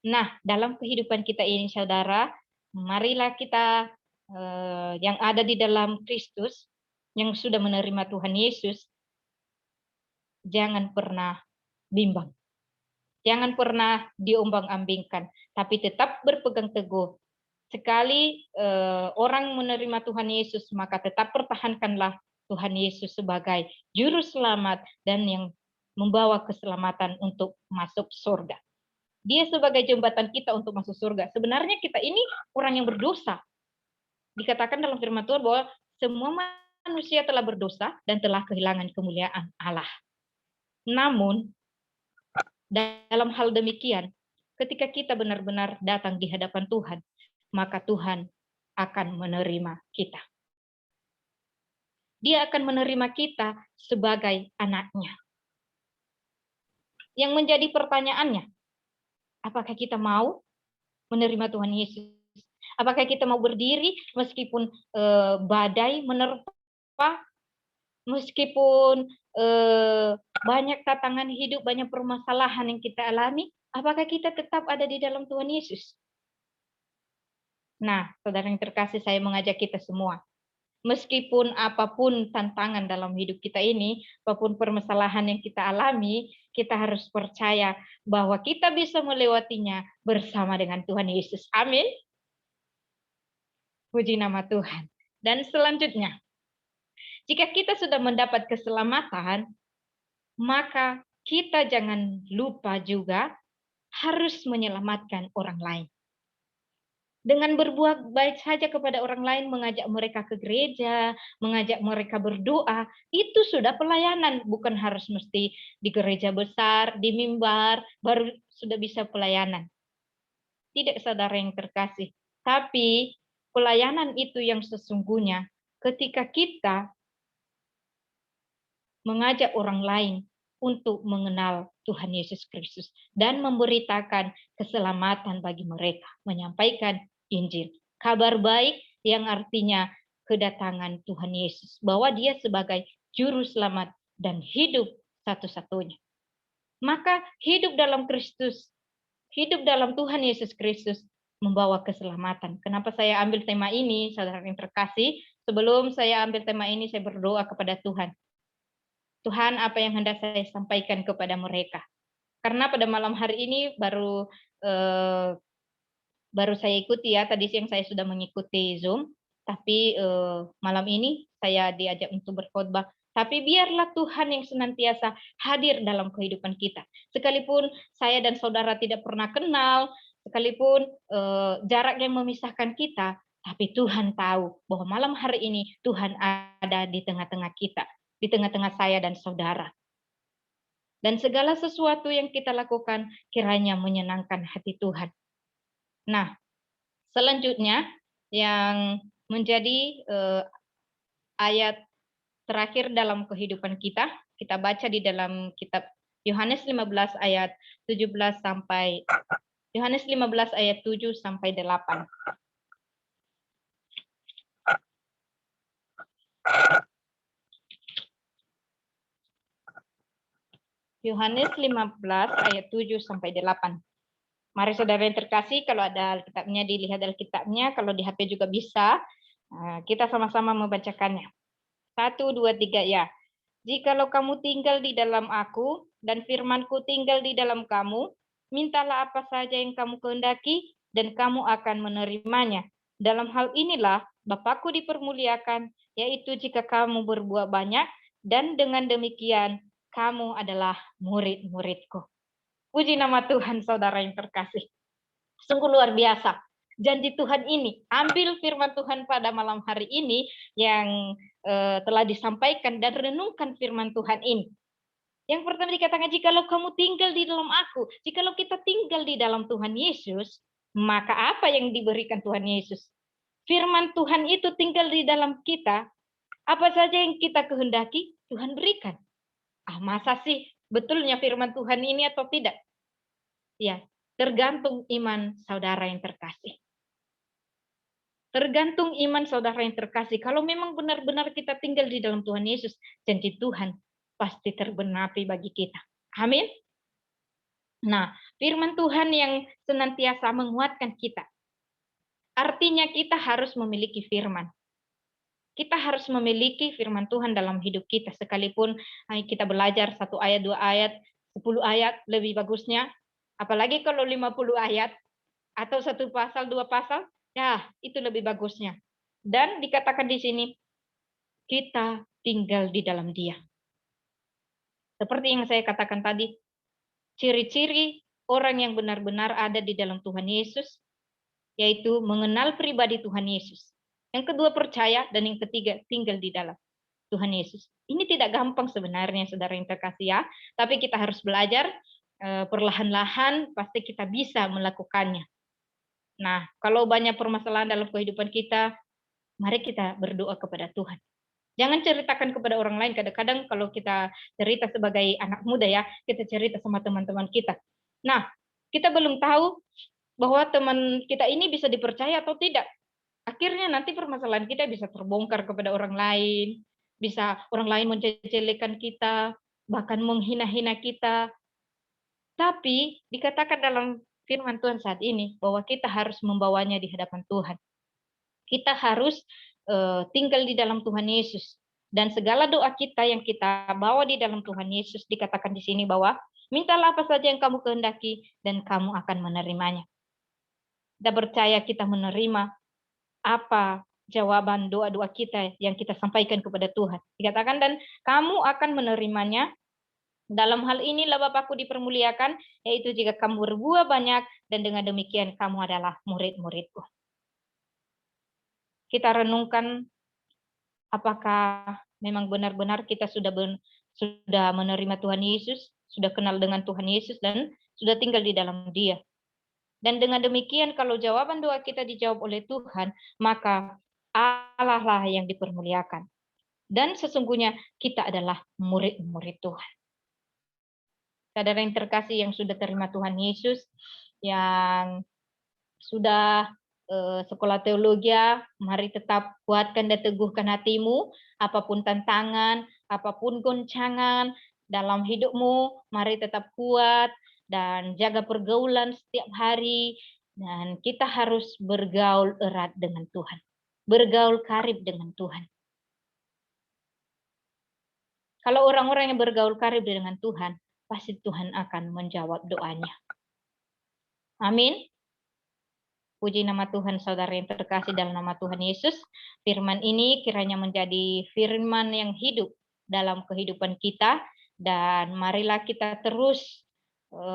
Speaker 4: Nah, dalam kehidupan kita ini, saudara, marilah kita yang ada di dalam Kristus, yang sudah menerima Tuhan Yesus, jangan pernah bimbang. Jangan pernah diombang-ambingkan, tapi tetap berpegang teguh. Sekali orang menerima Tuhan Yesus, maka tetap pertahankanlah Tuhan Yesus sebagai juru selamat dan yang membawa keselamatan untuk masuk surga. Dia sebagai jembatan kita untuk masuk surga. Sebenarnya kita ini orang yang berdosa. Dikatakan dalam firman Tuhan bahwa semua manusia telah berdosa dan telah kehilangan kemuliaan Allah. Namun, dalam hal demikian, ketika kita benar-benar datang di hadapan Tuhan, maka Tuhan akan menerima kita. Dia akan menerima kita sebagai anaknya. Yang menjadi pertanyaannya, apakah kita mau menerima Tuhan Yesus? Apakah kita mau berdiri meskipun badai menerpa, meskipun banyak tantangan hidup, banyak permasalahan yang kita alami, apakah kita tetap ada di dalam Tuhan Yesus? Nah, saudara yang terkasih, saya mengajak kita semua, meskipun apapun tantangan dalam hidup kita ini, apapun permasalahan yang kita alami, kita harus percaya bahwa kita bisa melewatinya bersama dengan Tuhan Yesus. Amin. Puji nama Tuhan. Dan selanjutnya, jika kita sudah mendapat keselamatan, maka kita jangan lupa juga harus menyelamatkan orang lain. Dengan berbuat baik saja kepada orang lain, mengajak mereka ke gereja, mengajak mereka berdoa, itu sudah pelayanan. Bukan harus mesti di gereja besar, di mimbar, baru sudah bisa pelayanan. Tidak, saudara yang terkasih. Tapi pelayanan itu yang sesungguhnya ketika kita mengajak orang lain untuk mengenal Tuhan Yesus Kristus dan memberitakan keselamatan bagi mereka, menyampaikan Injil, kabar baik yang artinya kedatangan Tuhan Yesus, bahwa Dia sebagai juru selamat dan hidup satu-satunya. Maka hidup dalam Kristus, hidup dalam Tuhan Yesus Kristus membawa keselamatan. Kenapa saya ambil tema ini, saudara yang terkasih? Sebelum saya ambil tema ini, saya berdoa kepada Tuhan. Tuhan, apa yang hendak saya sampaikan kepada mereka? Karena pada malam hari ini baru saya ikuti ya, tadi siang saya sudah mengikuti Zoom, tapi malam ini saya diajak untuk berkhotbah. Tapi biarlah Tuhan yang senantiasa hadir dalam kehidupan kita. Sekalipun saya dan saudara tidak pernah kenal, sekalipun jarak yang memisahkan kita, tapi Tuhan tahu bahwa malam hari ini Tuhan ada di tengah-tengah kita, di tengah-tengah saya dan saudara. Dan segala sesuatu yang kita lakukan kiranya menyenangkan hati Tuhan. Nah, selanjutnya yang menjadi ayat terakhir dalam kehidupan kita, kita baca di dalam kitab Yohanes 15 ayat 17 sampai Yohanes 15 ayat 7 sampai 8. Yohanes 15 ayat 7 sampai 8. Mari saudara yang terkasih, kalau ada Alkitabnya dilihat Alkitabnya, kalau di HP juga bisa. Kita sama-sama membacakannya. 1, 2, 3 ya. Jikalau kamu tinggal di dalam aku dan firmanku tinggal di dalam kamu, mintalah apa saja yang kamu kehendaki dan kamu akan menerimanya. Dalam hal inilah Bapakku dipermuliakan, yaitu jika kamu berbuat banyak dan dengan demikian kamu adalah murid-muridku. Puji nama Tuhan, saudara yang terkasih. Sungguh luar biasa. janji Tuhan ini. Ambil firman Tuhan pada malam hari ini yang telah disampaikan dan renungkan firman Tuhan ini. Yang pertama dikatakan, jikalau kamu tinggal di dalam aku, jikalau kita tinggal di dalam Tuhan Yesus, maka apa yang diberikan Tuhan Yesus? Firman Tuhan itu tinggal di dalam kita, apa saja yang kita kehendaki, Tuhan berikan. Masa sih betulnya firman Tuhan ini atau tidak? Ya, tergantung iman saudara yang terkasih. Tergantung iman saudara yang terkasih. Kalau memang benar-benar kita tinggal di dalam Tuhan Yesus, janji Tuhan pasti tergenapi bagi kita. Amin. Nah, firman Tuhan yang senantiasa menguatkan kita. Artinya kita harus memiliki firman. Kita harus memiliki firman Tuhan dalam hidup kita. Sekalipun kita belajar 1 ayat, 2 ayat, 10 ayat, lebih bagusnya. Apalagi kalau 50 ayat, atau 1 pasal, 2 pasal, ya itu lebih bagusnya. Dan dikatakan di sini, kita tinggal di dalam Dia. Seperti yang saya katakan tadi, ciri-ciri orang yang benar-benar ada di dalam Tuhan Yesus, yaitu mengenal pribadi Tuhan Yesus. Yang kedua percaya, dan yang ketiga tinggal di dalam Tuhan Yesus. Ini tidak gampang sebenarnya, saudara yang terkasih ya, tapi kita harus belajar perlahan-lahan, pasti kita bisa melakukannya. Nah, kalau banyak permasalahan dalam kehidupan kita, mari kita berdoa kepada Tuhan. Jangan ceritakan kepada orang lain. Kadang-kadang kalau kita cerita sebagai anak muda ya, kita cerita sama teman-teman kita. Nah, kita belum tahu bahwa teman kita ini bisa dipercaya atau tidak. Akhirnya nanti permasalahan kita bisa terbongkar kepada orang lain, bisa orang lain menjelek-jelekan kita, bahkan menghina-hina kita. Tapi dikatakan dalam firman Tuhan saat ini bahwa kita harus membawanya di hadapan Tuhan. Kita harus tinggal di dalam Tuhan Yesus. Dan segala doa kita yang kita bawa di dalam Tuhan Yesus, dikatakan di sini bahwa mintalah apa saja yang kamu kehendaki dan kamu akan menerimanya. Kita percaya kita menerima apa jawaban doa-doa kita yang kita sampaikan kepada Tuhan. Dikatakan, dan kamu akan menerimanya. Dalam hal inilah Bapakku dipermuliakan, yaitu jika kamu berbuah banyak, dan dengan demikian kamu adalah murid-muridku. Kita renungkan apakah memang benar-benar kita sudah menerima Tuhan Yesus, sudah kenal dengan Tuhan Yesus, dan sudah tinggal di dalam Dia. Dan dengan demikian kalau jawaban doa kita dijawab oleh Tuhan, maka Allah lah yang dipermuliakan. Dan sesungguhnya kita adalah murid-murid Tuhan. Saudara yang terkasih yang sudah terima Tuhan Yesus, yang sudah sekolah teologi, mari tetap kuatkan dan teguhkan hatimu, apapun tantangan, apapun goncangan dalam hidupmu, mari tetap kuat dan jaga pergaulan setiap hari, dan kita harus bergaul erat dengan Tuhan, bergaul karib dengan Tuhan. Kalau orang-orang yang bergaul karib dengan Tuhan, pasti Tuhan akan menjawab doanya. Amin. Puji nama Tuhan, saudara yang terkasih dalam nama Tuhan Yesus. Firman ini kiranya menjadi firman yang hidup dalam kehidupan kita. Dan marilah kita terus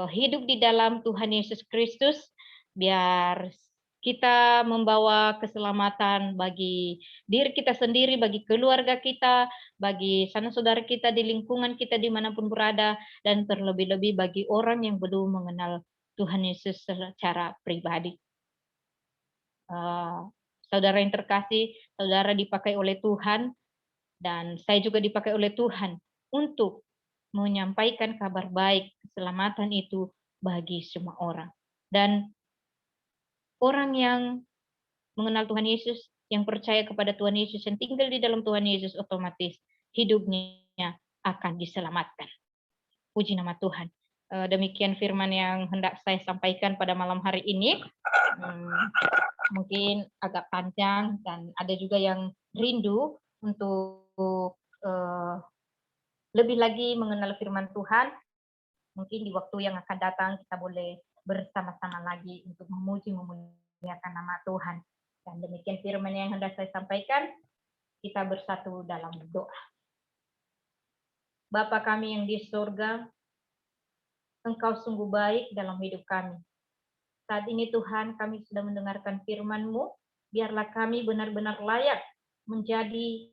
Speaker 4: hidup di dalam Tuhan Yesus Kristus. Biar kita membawa keselamatan bagi diri kita sendiri, bagi keluarga kita, bagi sanak saudara kita di lingkungan kita dimanapun berada. Dan terlebih-lebih bagi orang yang belum mengenal Tuhan Yesus secara pribadi. Saudara yang terkasih, saudara dipakai oleh Tuhan, dan saya juga dipakai oleh Tuhan untuk menyampaikan kabar baik, keselamatan itu bagi semua orang. Dan orang yang mengenal Tuhan Yesus, yang percaya kepada Tuhan Yesus, yang tinggal di dalam Tuhan Yesus, otomatis hidupnya akan diselamatkan. Puji nama Tuhan. Demikian firman yang hendak saya sampaikan pada malam hari ini. Mungkin agak panjang dan ada juga yang rindu untuk lebih lagi mengenal firman Tuhan. Mungkin di waktu yang akan datang kita boleh bersama-sama lagi untuk memuji memuliakan nama Tuhan. Dan demikian firman yang hendak saya sampaikan, kita bersatu dalam doa. Bapa kami yang di surga, Engkau sungguh baik dalam hidup kami. Saat ini Tuhan, kami sudah mendengarkan firman-Mu, biarlah kami benar-benar layak menjadi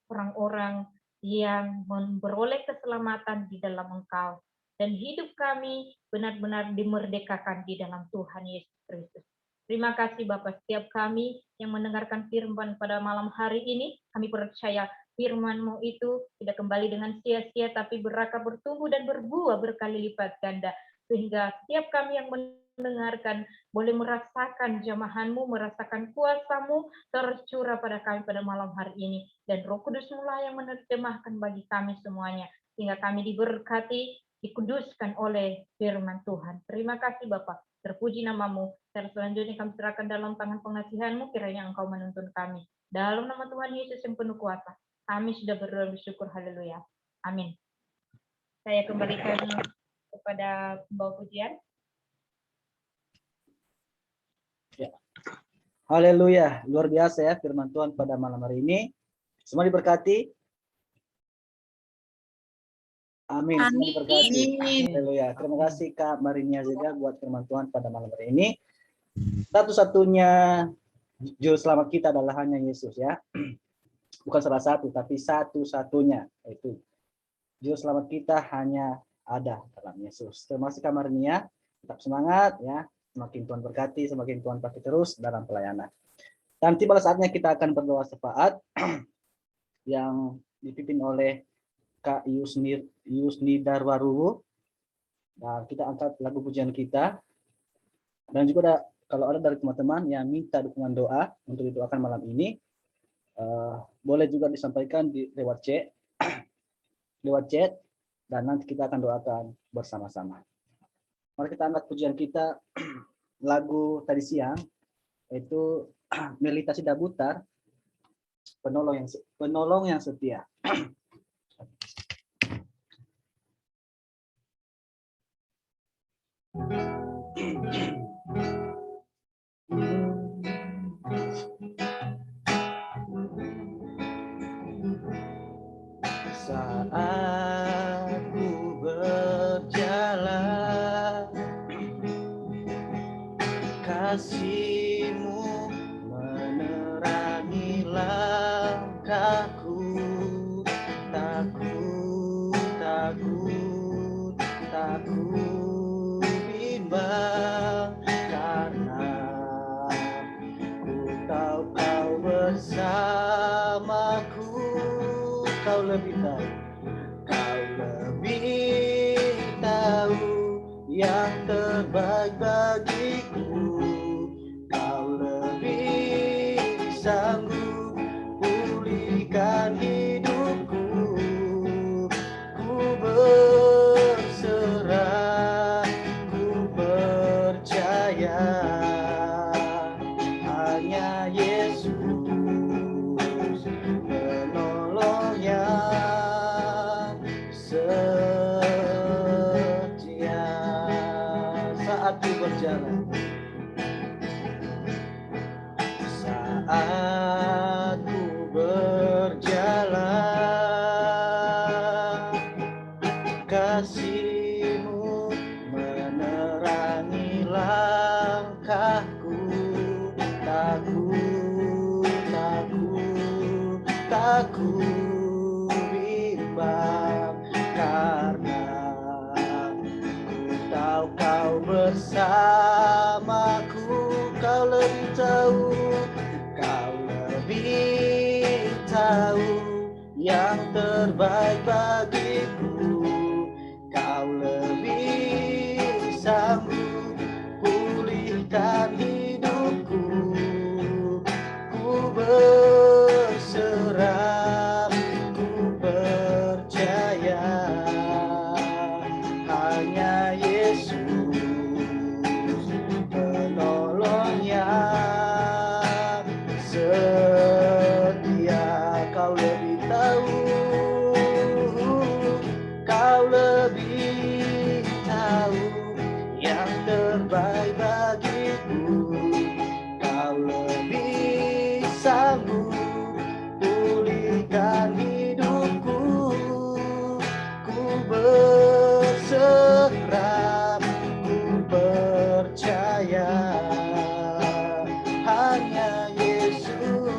Speaker 4: orang-orang yang memperoleh keselamatan di dalam Engkau. Dan hidup kami benar-benar dimerdekakan di dalam Tuhan Yesus Kristus. Terima kasih Bapak, setiap kami yang mendengarkan firman pada malam hari ini, kami percaya firman-Mu itu tidak kembali dengan sia-sia, tapi berakar, bertumbuh, dan berbuah berkali lipat ganda. Sehingga setiap kami yang mendengarkan boleh merasakan jamahan-Mu, merasakan kuasa-Mu tercurah pada kami pada malam hari ini. Dan Roh Kudus-Mu lah yang menerjemahkan bagi kami semuanya. Sehingga kami diberkati, dikuduskan oleh firman Tuhan. Terima kasih Bapak. Terpuji nama-Mu. Dan selanjutnya kami serahkan dalam tangan pengasihan-Mu, kiranya Engkau menuntun kami. Dalam nama Tuhan Yesus yang penuh kuasa, kami sudah berdoa bersyukur. Haleluya. Amin. Saya kembalikan kepada pembawa pujian.
Speaker 1: Ya. Haleluya, luar biasa ya firman Tuhan pada malam hari ini. Semua diberkati. Amin. Semua diberkati. Haleluya. Terima kasih Kak Marinia juga buat firman Tuhan pada malam hari ini. Satu-satunya juru selamat kita adalah hanya Yesus ya. Bukan salah satu, tapi satu-satunya. Itu juru selamat kita hanya ada dalam Yesus. Terima kasih Kak Marinia. Tetap semangat ya. Semakin Tuhan berkati, semakin Tuhan pakai terus dalam pelayanan. Dan tiba saatnya kita akan berdoa syafaat yang dipimpin oleh Kak Yusni Darwaruwu. Nah, kita angkat lagu pujian kita. Dan juga ada, kalau ada dari teman-teman yang minta dukungan doa untuk didoakan malam ini, boleh juga disampaikan lewat chat, dan nanti kita akan doakan bersama-sama. Mari kita angkat pujian kita, lagu tadi siang, yaitu Melita Sidabutar, penolong yang setia. Saat ku berjalan, kasih-Mu menerangi langkahku. Takut bimbang, karena ku tahu Kau bersamaku. Kau lebih tahu yang terbaik bagiku. Kau lebih sanggup pulihkan hidupku. Ku berserah, ku percaya hanya Yesus penolong yang setia. Saat ku berjalan, kasih-Mu menerangi langkahku. Takut bimbang, karena ku tahu Kau bersamaku. Kau lebih tahu yang terbaik bagiku. Kau lebih sanggup pulihkan hidupku. Ku berserah, ku percaya hanya Yesus penolong yang setia. Kau lebih tahu Yesus,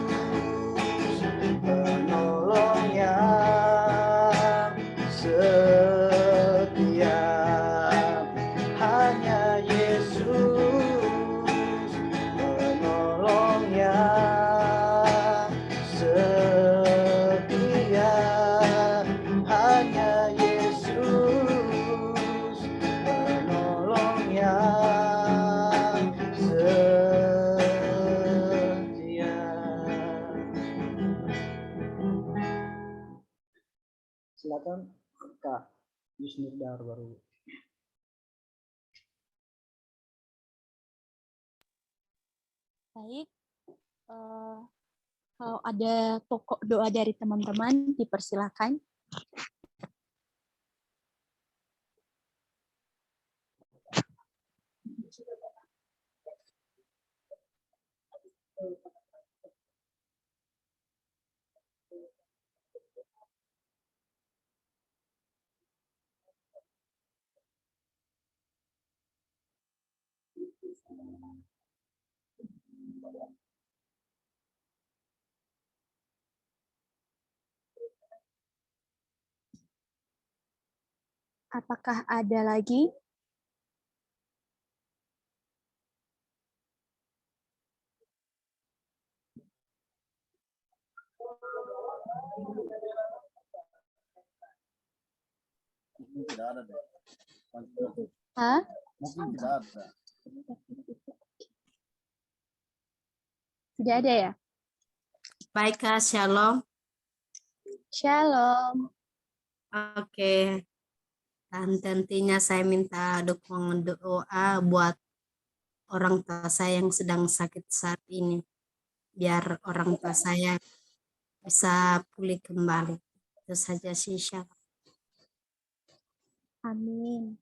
Speaker 1: penolong yang setia. Hanya Yesus, penolong yang setia. Hanya Yesus, penolong yang setia. Silakan Kak Yusnida baru.
Speaker 5: Baik, kalau ada pokok doa dari teman-teman, dipersilakan. Apakah ada lagi?
Speaker 1: Mungkin tidak ada deh.
Speaker 5: Hah?
Speaker 1: Mungkin tidak ada.
Speaker 5: Tidak ada ya?
Speaker 3: Baik, Kak. Shalom.
Speaker 5: Shalom.
Speaker 3: Oke. Dan tentunya saya minta dukungan doa buat orang tua saya yang sedang sakit saat ini. Biar orang tua saya bisa pulih kembali. Itu saja sih, Syah.
Speaker 5: Amin.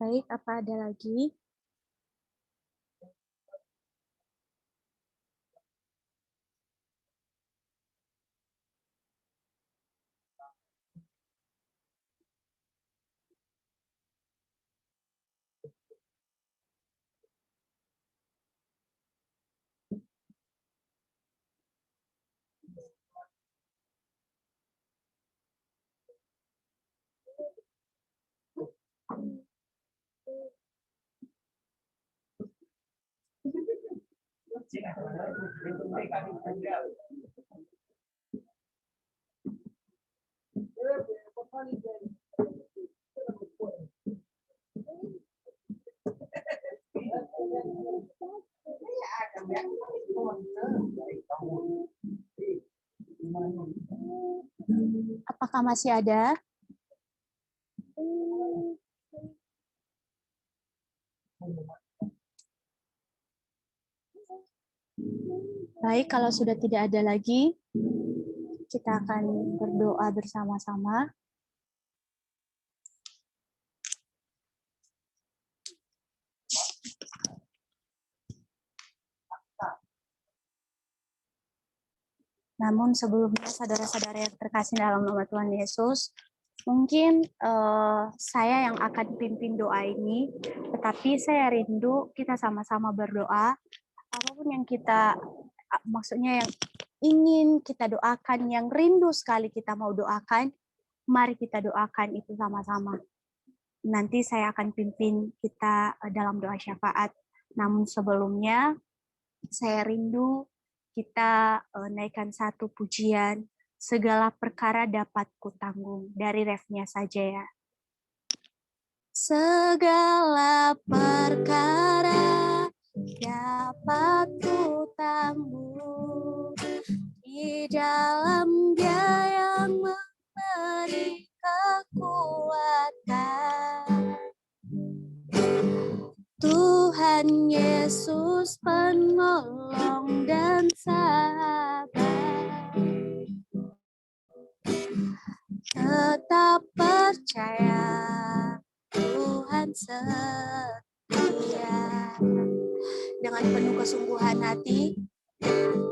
Speaker 5: Baik, apa ada lagi? Apakah masih ada? Baik, kalau sudah tidak ada lagi, kita akan berdoa bersama-sama. Namun sebelumnya, saudara-saudara yang terkasih dalam nama Tuhan Yesus, mungkin saya yang akan pimpin doa ini, tetapi saya rindu kita sama-sama berdoa. Apapun yang kita, maksudnya yang ingin kita doakan, yang rindu sekali kita mau doakan, mari kita doakan itu sama-sama. Nanti saya akan pimpin kita dalam doa syafaat. Namun sebelumnya, saya rindu kita naikkan satu pujian, segala perkara dapat kutanggung, dari refnya saja ya. Segala perkara dapat kutanggung di dalam Dia yang memberi kekuatan. Tuhan Yesus penolong dan sahabat, tetap percaya Tuhan setia. Dengan penuh kesungguhan hati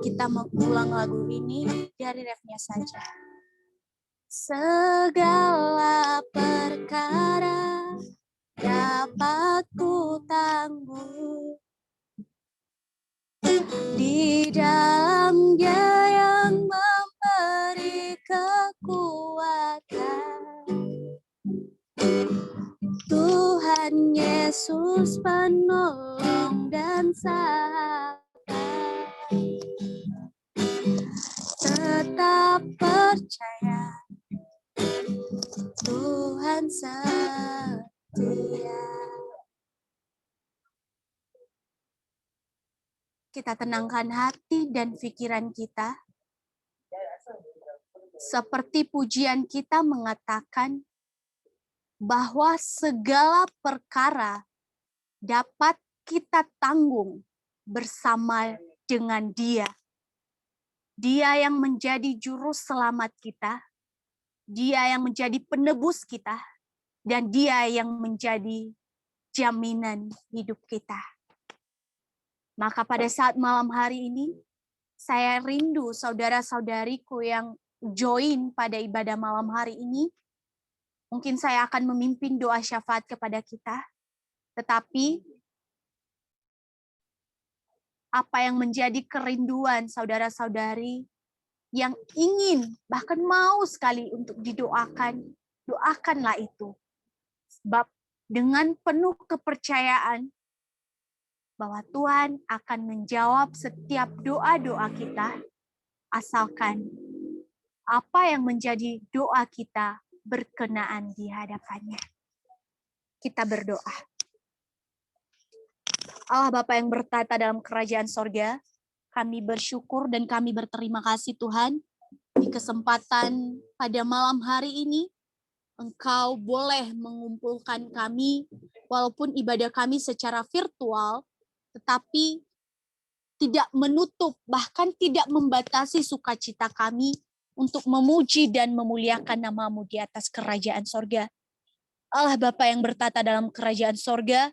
Speaker 5: kita mengulang lagu ini dari refnya saja. Segala perkara dapat ku tangguh. Di dalam Dia yang memberi kekuatan, Tuhan Yesus penolong dan sahabat. Tetap percaya, Tuhan setia. Kita tenangkan hati dan pikiran kita. Seperti pujian kita mengatakan bahwa segala perkara dapat kita tanggung bersama dengan Dia. Dia yang menjadi juru selamat kita, Dia yang menjadi penebus kita, dan Dia yang menjadi jaminan hidup kita. Maka pada saat malam hari ini, saya rindu saudara-saudariku yang join pada ibadah malam hari ini. Mungkin saya akan memimpin doa syafaat kepada kita. Tetapi apa yang menjadi kerinduan saudara-saudari yang ingin, bahkan mau sekali untuk didoakan, doakanlah itu. Sebab dengan penuh kepercayaan bahwa Tuhan akan menjawab setiap doa-doa kita, asalkan apa yang menjadi doa kita berkenaan di hadapannya. Kita berdoa. Allah Bapa yang bertata dalam kerajaan sorga, kami bersyukur dan kami berterima kasih Tuhan, di kesempatan pada malam hari ini, Engkau boleh mengumpulkan kami, walaupun ibadah kami secara virtual, tetapi tidak menutup, bahkan tidak membatasi sukacita kami untuk memuji dan memuliakan nama-Mu di atas kerajaan sorga. Allah Bapa yang bertata dalam kerajaan sorga,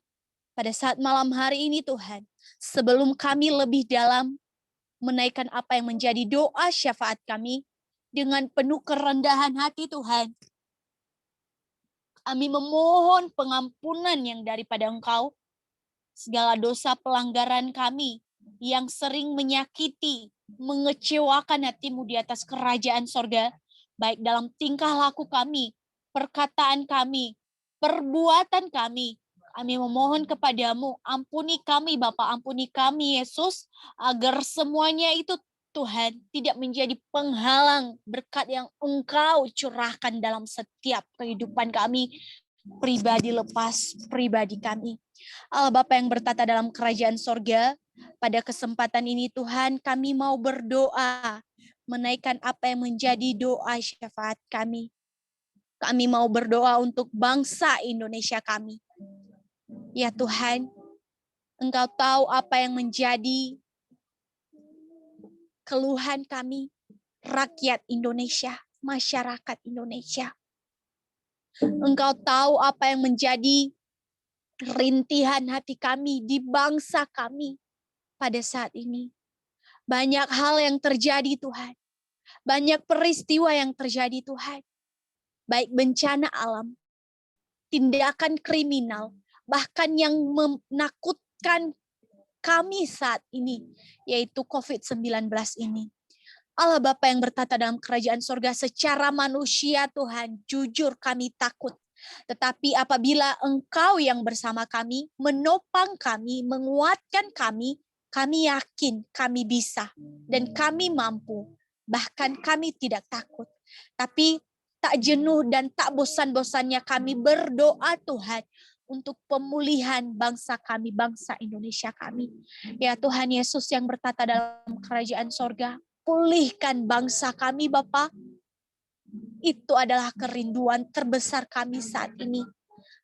Speaker 5: pada saat malam hari ini Tuhan, sebelum kami lebih dalam menaikkan apa yang menjadi doa syafaat kami, dengan penuh kerendahan hati Tuhan, kami memohon pengampunan yang daripada Engkau, segala dosa pelanggaran kami yang sering menyakiti, mengecewakan hati-Mu di atas kerajaan sorga, baik dalam tingkah laku kami, perkataan kami, perbuatan kami. Kami memohon kepadamu, ampuni kami Bapa, ampuni kami Yesus, agar semuanya itu Tuhan tidak menjadi penghalang berkat yang Engkau curahkan dalam setiap kehidupan kami, pribadi lepas pribadi kami. Allah Bapa yang bertata dalam kerajaan sorga, pada kesempatan ini Tuhan kami mau berdoa, menaikkan apa yang menjadi doa syafaat kami. Kami mau berdoa untuk bangsa Indonesia kami. Ya Tuhan, Engkau tahu apa yang menjadi keluhan kami, rakyat Indonesia, masyarakat Indonesia. Engkau tahu apa yang menjadi rintihan hati kami di bangsa kami pada saat ini. Banyak hal yang terjadi Tuhan. Banyak peristiwa yang terjadi Tuhan. Baik bencana alam, tindakan kriminal, bahkan yang menakutkan kami saat ini, yaitu COVID-19 ini. Allah Bapa yang bertata dalam kerajaan sorga, secara manusia Tuhan, jujur kami takut. Tetapi apabila Engkau yang bersama kami, menopang kami, menguatkan kami yakin kami bisa dan kami mampu. Bahkan kami tidak takut. Tapi tak jenuh dan tak bosan-bosannya kami berdoa Tuhan untuk pemulihan bangsa kami, bangsa Indonesia kami. Ya Tuhan Yesus yang bertata dalam kerajaan sorga, pulihkan bangsa kami Bapa. Itu adalah kerinduan terbesar kami saat ini.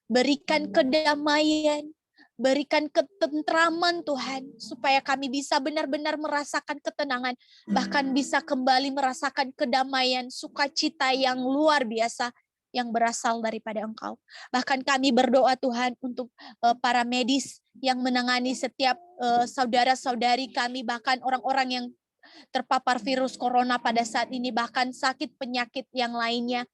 Speaker 5: Berikan kedamaian, berikan ketentraman Tuhan, supaya kami bisa benar-benar merasakan ketenangan, bahkan bisa kembali merasakan kedamaian, sukacita yang luar biasa yang berasal daripada Engkau. Bahkan kami berdoa Tuhan untuk para medis yang menangani setiap saudara-saudari kami, bahkan orang-orang yang
Speaker 6: terpapar virus corona pada saat ini, bahkan sakit penyakit yang lainnya.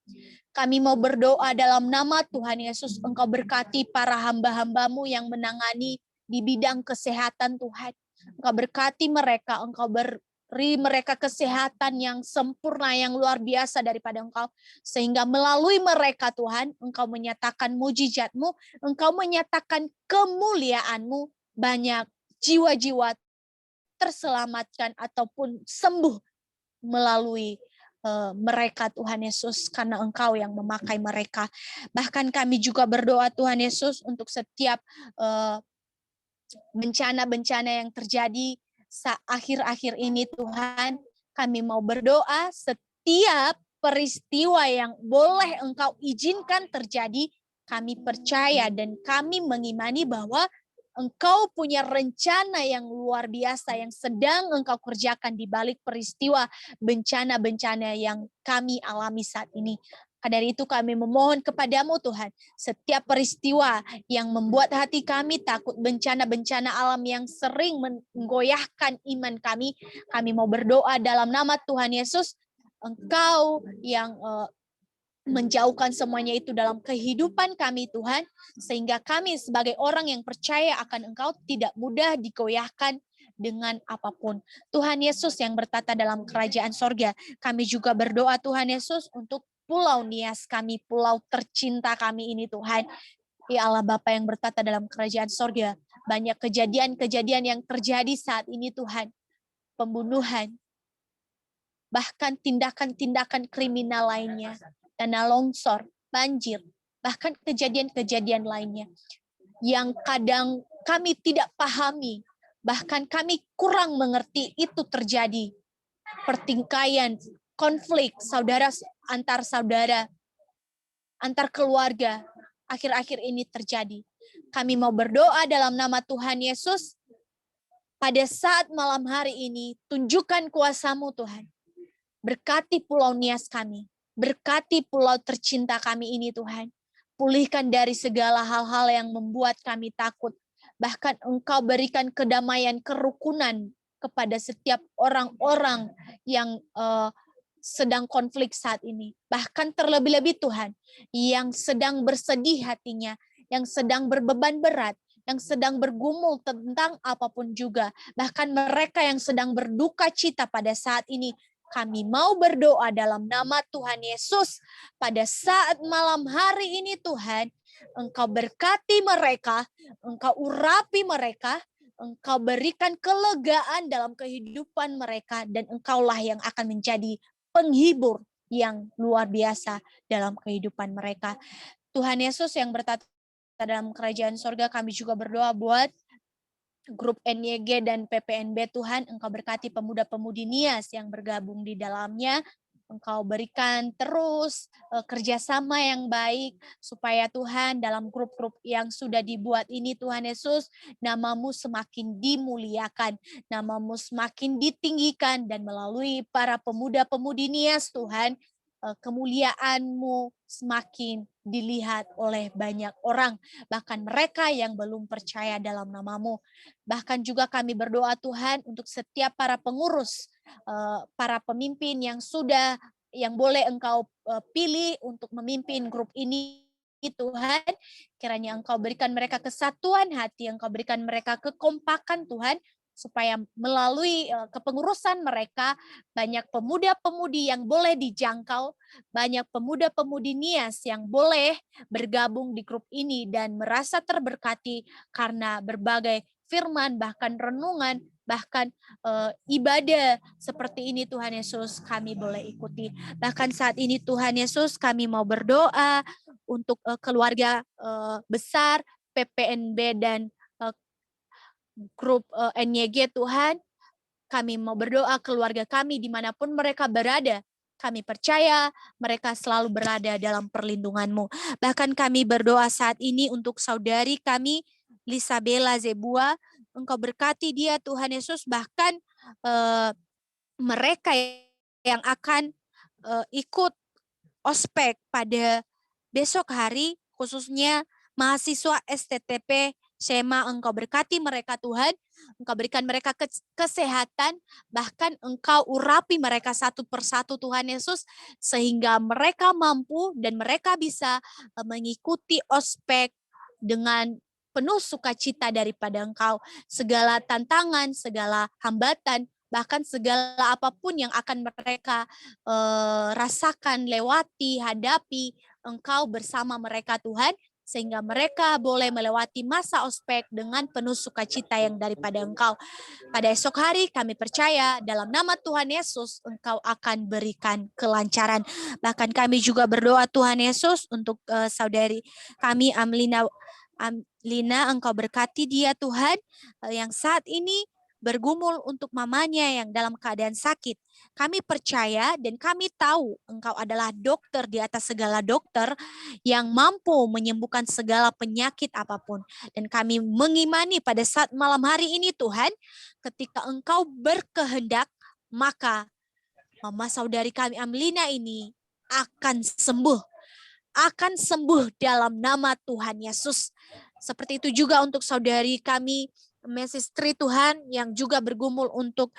Speaker 6: Kami mau berdoa dalam nama Tuhan Yesus, Engkau berkati para hamba-hambamu yang menangani di bidang kesehatan Tuhan. Engkau berkati mereka, Engkau beri mereka kesehatan yang sempurna, yang luar biasa daripada Engkau. Sehingga melalui mereka Tuhan, Engkau menyatakan mujizat-Mu, Engkau menyatakan kemuliaan-Mu, banyak jiwa-jiwa terselamatkan ataupun sembuh melalui mereka Tuhan Yesus, karena Engkau yang memakai mereka. Bahkan kami juga berdoa Tuhan Yesus untuk setiap bencana-bencana yang terjadi akhir-akhir ini Tuhan. Kami mau berdoa setiap peristiwa yang boleh Engkau izinkan terjadi, kami percaya dan kami mengimani bahwa Engkau punya rencana yang luar biasa yang sedang Engkau kerjakan di balik peristiwa bencana-bencana yang kami alami saat ini. Dari itu kami memohon kepadamu Tuhan, setiap peristiwa yang membuat hati kami takut, bencana-bencana alam yang sering menggoyahkan iman kami mau berdoa dalam nama Tuhan Yesus, Engkau yang menjauhkan semuanya itu dalam kehidupan kami Tuhan, sehingga kami sebagai orang yang percaya akan Engkau tidak mudah digoyahkan dengan apapun. Tuhan Yesus yang bertata dalam kerajaan sorga, kami juga berdoa Tuhan Yesus untuk Pulau Nias kami, pulau tercinta kami ini Tuhan. Ya Allah Bapa yang bertata dalam kerajaan sorga, banyak kejadian-kejadian yang terjadi saat ini Tuhan, pembunuhan, bahkan tindakan-tindakan kriminal lainnya, tanah longsor, banjir, bahkan kejadian-kejadian lainnya yang kadang kami tidak pahami, bahkan kami kurang mengerti itu terjadi. Pertikaian, konflik antar saudara, antar keluarga, akhir-akhir ini terjadi. Kami mau berdoa dalam nama Tuhan Yesus, pada saat malam hari ini, tunjukkan kuasa-Mu Tuhan. Berkati Pulau Nias kami, berkati pulau tercinta kami ini Tuhan. Pulihkan dari segala hal-hal yang membuat kami takut. Bahkan Engkau berikan kedamaian, kerukunan kepada setiap orang-orang yang sedang konflik saat ini. Bahkan terlebih-lebih Tuhan, yang sedang bersedih hatinya, yang sedang berbeban berat, yang sedang bergumul tentang apapun juga. Bahkan mereka yang sedang berduka cita pada saat ini, kami mau berdoa dalam nama Tuhan Yesus. Pada saat malam hari ini Tuhan, Engkau berkati mereka, Engkau urapi mereka, Engkau berikan kelegaan dalam kehidupan mereka, dan Engkaulah yang akan menjadi penghibur yang luar biasa dalam kehidupan mereka. Tuhan Yesus yang bertata dalam kerajaan sorga, kami juga berdoa buat grup NYG dan PPNB Tuhan, Engkau berkati pemuda-pemudi Nias yang bergabung di dalamnya. Engkau berikan terus kerjasama yang baik, supaya Tuhan dalam grup-grup yang sudah dibuat ini Tuhan Yesus, nama-Mu semakin dimuliakan, nama-Mu semakin ditinggikan, dan melalui para pemuda-pemudi Nias Tuhan, kemuliaan-Mu semakin dilihat oleh banyak orang, bahkan mereka yang belum percaya dalam nama-Mu. Bahkan juga kami berdoa Tuhan untuk setiap para pengurus, para pemimpin yang boleh Engkau pilih untuk memimpin grup ini Tuhan, kiranya Engkau berikan mereka kesatuan hati, Engkau berikan mereka kekompakan Tuhan, supaya melalui kepengurusan mereka banyak pemuda-pemudi yang boleh dijangkau, banyak pemuda-pemudi Nias yang boleh bergabung di grup ini dan merasa terberkati karena berbagai firman, bahkan renungan, bahkan ibadah seperti ini Tuhan Yesus kami boleh ikuti. Bahkan saat ini Tuhan Yesus kami mau berdoa untuk keluarga besar PPNB dan grup NYG Tuhan. Kami mau berdoa keluarga kami dimanapun mereka berada. Kami percaya mereka selalu berada dalam perlindungan-Mu. Bahkan kami berdoa saat ini untuk saudari kami, Lisabella Zebua. Engkau berkati dia Tuhan Yesus. Bahkan mereka yang akan ikut ospek pada besok hari, khususnya mahasiswa STTP Shema, Engkau berkati mereka Tuhan, Engkau berikan mereka kesehatan, bahkan Engkau urapi mereka satu persatu Tuhan Yesus, sehingga mereka mampu dan mereka bisa mengikuti ospek dengan penuh sukacita daripada Engkau. Segala tantangan, segala hambatan, bahkan segala apapun yang akan mereka rasakan, lewati, hadapi, Engkau bersama mereka Tuhan, sehingga mereka boleh melewati masa ospek dengan penuh sukacita yang daripada Engkau. Pada esok hari kami percaya dalam nama Tuhan Yesus Engkau akan berikan kelancaran. Bahkan kami juga berdoa Tuhan Yesus untuk saudari kami Amlina, Engkau berkati dia Tuhan yang saat ini bergumul untuk mamanya yang dalam keadaan sakit. Kami percaya dan kami tahu Engkau adalah dokter di atas segala dokter yang mampu menyembuhkan segala penyakit apapun. Dan kami mengimani pada saat malam hari ini Tuhan, ketika Engkau berkehendak, maka mama saudari kami Amlina ini akan sembuh. Akan sembuh dalam nama Tuhan Yesus. Seperti itu juga untuk saudari kami Mrs. Tri Tuhan yang juga bergumul untuk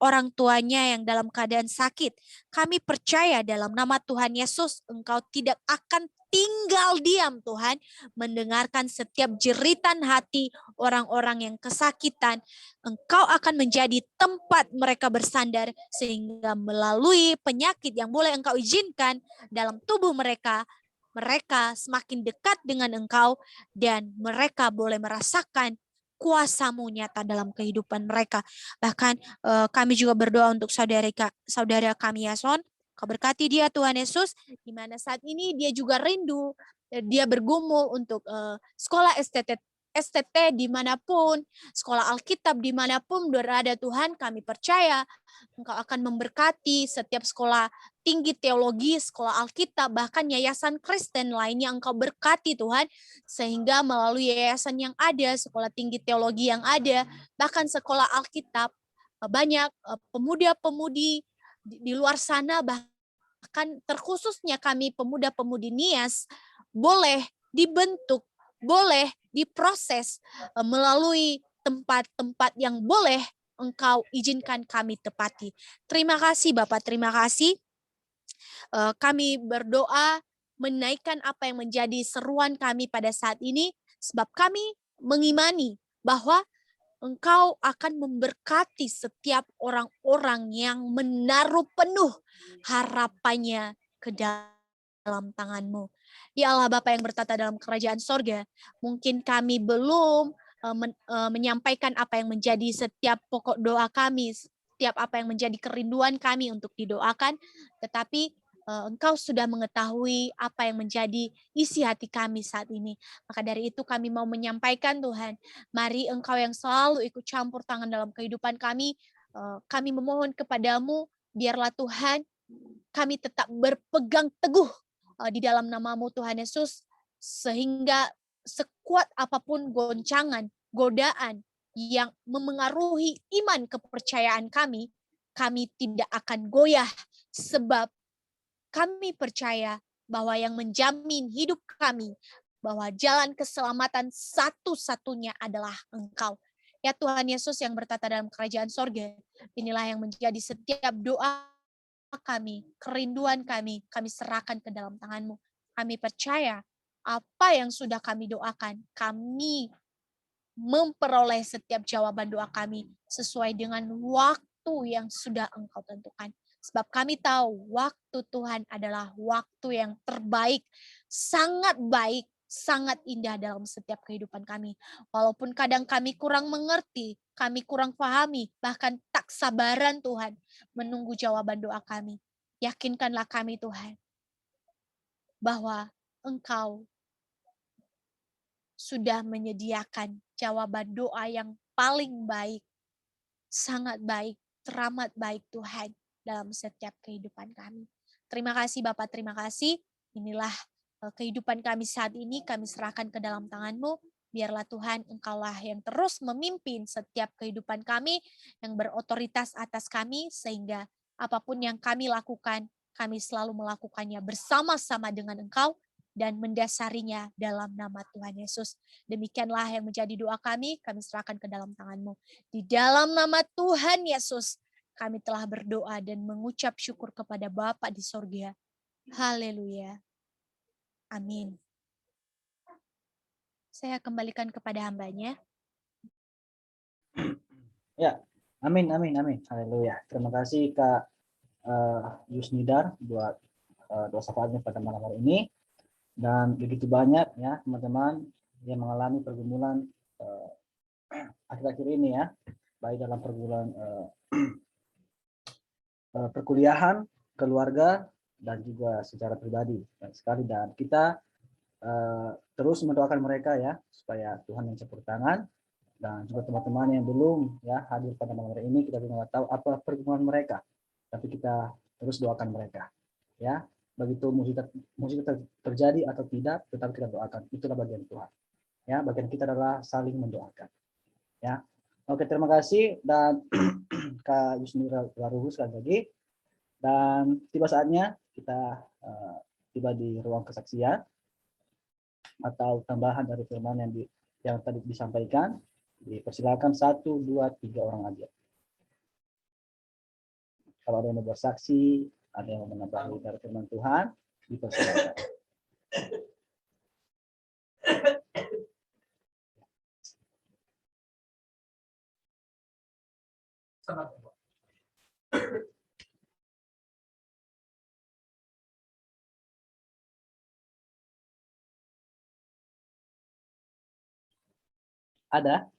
Speaker 6: orang tuanya yang dalam keadaan sakit. Kami percaya dalam nama Tuhan Yesus Engkau tidak akan tinggal diam Tuhan, mendengarkan setiap jeritan hati orang-orang yang kesakitan. Engkau akan menjadi tempat mereka bersandar sehingga melalui penyakit yang boleh Engkau izinkan dalam tubuh mereka, mereka semakin dekat dengan Engkau dan mereka boleh merasakan kuasa-Mu nyata dalam kehidupan mereka. Bahkan kami juga berdoa untuk saudara kami Yason. Kau berkati dia Tuhan Yesus, di mana saat ini dia juga rindu, dia bergumul untuk sekolah STT dimanapun, sekolah Alkitab dimanapun berada Tuhan, kami percaya Engkau akan memberkati setiap sekolah tinggi teologi, sekolah Alkitab, bahkan yayasan Kristen lainnya Engkau berkati Tuhan, sehingga melalui yayasan yang ada, sekolah tinggi teologi yang ada, bahkan sekolah Alkitab, banyak pemuda-pemudi di luar sana, bahkan terkhususnya kami pemuda-pemudi Nias, boleh dibentuk, boleh diproses melalui tempat-tempat yang boleh Engkau izinkan kami tepati. Terima kasih Bapak, terima kasih. Kami berdoa menaikkan apa yang menjadi seruan kami pada saat ini, sebab kami mengimani bahwa Engkau akan memberkati setiap orang-orang yang menaruh penuh harapannya ke dalam tangan-Mu. Ya Allah Bapa yang bertata dalam kerajaan sorga, mungkin kami belum menyampaikan apa yang menjadi setiap pokok doa kami, setiap apa yang menjadi kerinduan kami untuk didoakan, tetapi Engkau sudah mengetahui apa yang menjadi isi hati kami saat ini. Maka dari itu kami mau menyampaikan Tuhan, mari Engkau yang selalu ikut campur tangan dalam kehidupan kami, kami memohon kepadamu, biarlah Tuhan kami tetap berpegang teguh di dalam nama-Mu Tuhan Yesus, sehingga sekuat apapun goncangan, godaan yang memengaruhi iman kepercayaan kami tidak akan goyah, sebab kami percaya bahwa yang menjamin hidup kami, bahwa jalan keselamatan satu-satunya adalah Engkau. Ya Tuhan Yesus yang bertata dalam kerajaan sorga, inilah yang menjadi setiap doa kami, kerinduan kami serahkan ke dalam tangan-Mu. Kami percaya apa yang sudah kami doakan, kami memperoleh setiap jawaban doa kami sesuai dengan waktu yang sudah Engkau tentukan. Sebab kami tahu waktu Tuhan adalah waktu yang terbaik, sangat baik, sangat indah dalam setiap kehidupan kami. Walaupun kadang kami kurang mengerti, kami kurang pahami, bahkan tak sabaran Tuhan menunggu jawaban doa kami. Yakinkanlah kami Tuhan, bahwa Engkau sudah menyediakan jawaban doa yang paling baik, sangat baik, teramat baik Tuhan dalam setiap kehidupan kami. Terima kasih Bapak, terima kasih. Inilah kehidupan kami saat ini, kami serahkan ke dalam tangan-Mu. Biarlah Tuhan Engkaulah yang terus memimpin setiap kehidupan kami, yang berotoritas atas kami, sehingga apapun yang kami lakukan, kami selalu melakukannya bersama-sama dengan Engkau, dan mendasarinya dalam nama Tuhan Yesus. Demikianlah yang menjadi doa kami serahkan ke dalam tangan-Mu. Di dalam nama Tuhan Yesus, kami telah berdoa dan mengucap syukur kepada Bapa di sorga. Haleluya. Amin. Saya kembalikan kepada hambanya.
Speaker 1: Ya, amin, amin, amin. Haleluya. Terima kasih Kak Yusnidar buat doa syafaatnya pada malam hari ini. Dan begitu banyak ya teman-teman yang mengalami pergumulan akhir-akhir ini ya, baik dalam pergumulan perkuliahan, keluarga, dan juga secara pribadi. Dan kita terus mendoakan mereka ya, supaya Tuhan yang campur tangan. Dan juga teman-teman yang belum ya hadir pada malam hari ini, kita juga nggak tahu apa pergumulan mereka, tapi kita terus doakan mereka ya. Begitu mukjizat terjadi atau tidak, tetap kita doakan. Itulah bagian Tuhan ya. Bagian kita adalah saling mendoakan ya. Oke, terima kasih. Dan Kak Yusnira Laruhu sekali lagi. Dan tiba saatnya kita tiba di ruang kesaksian atau tambahan dari firman yang tadi disampaikan. Dipersilakan 1, 2, 3 orang aja. Kalau ada yang mau bersaksi, ada yang mau menambah dari firman Tuhan, dipersilakan. Ada?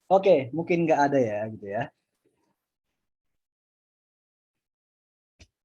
Speaker 1: Oke, mungkin nggak ada ya gitu ya.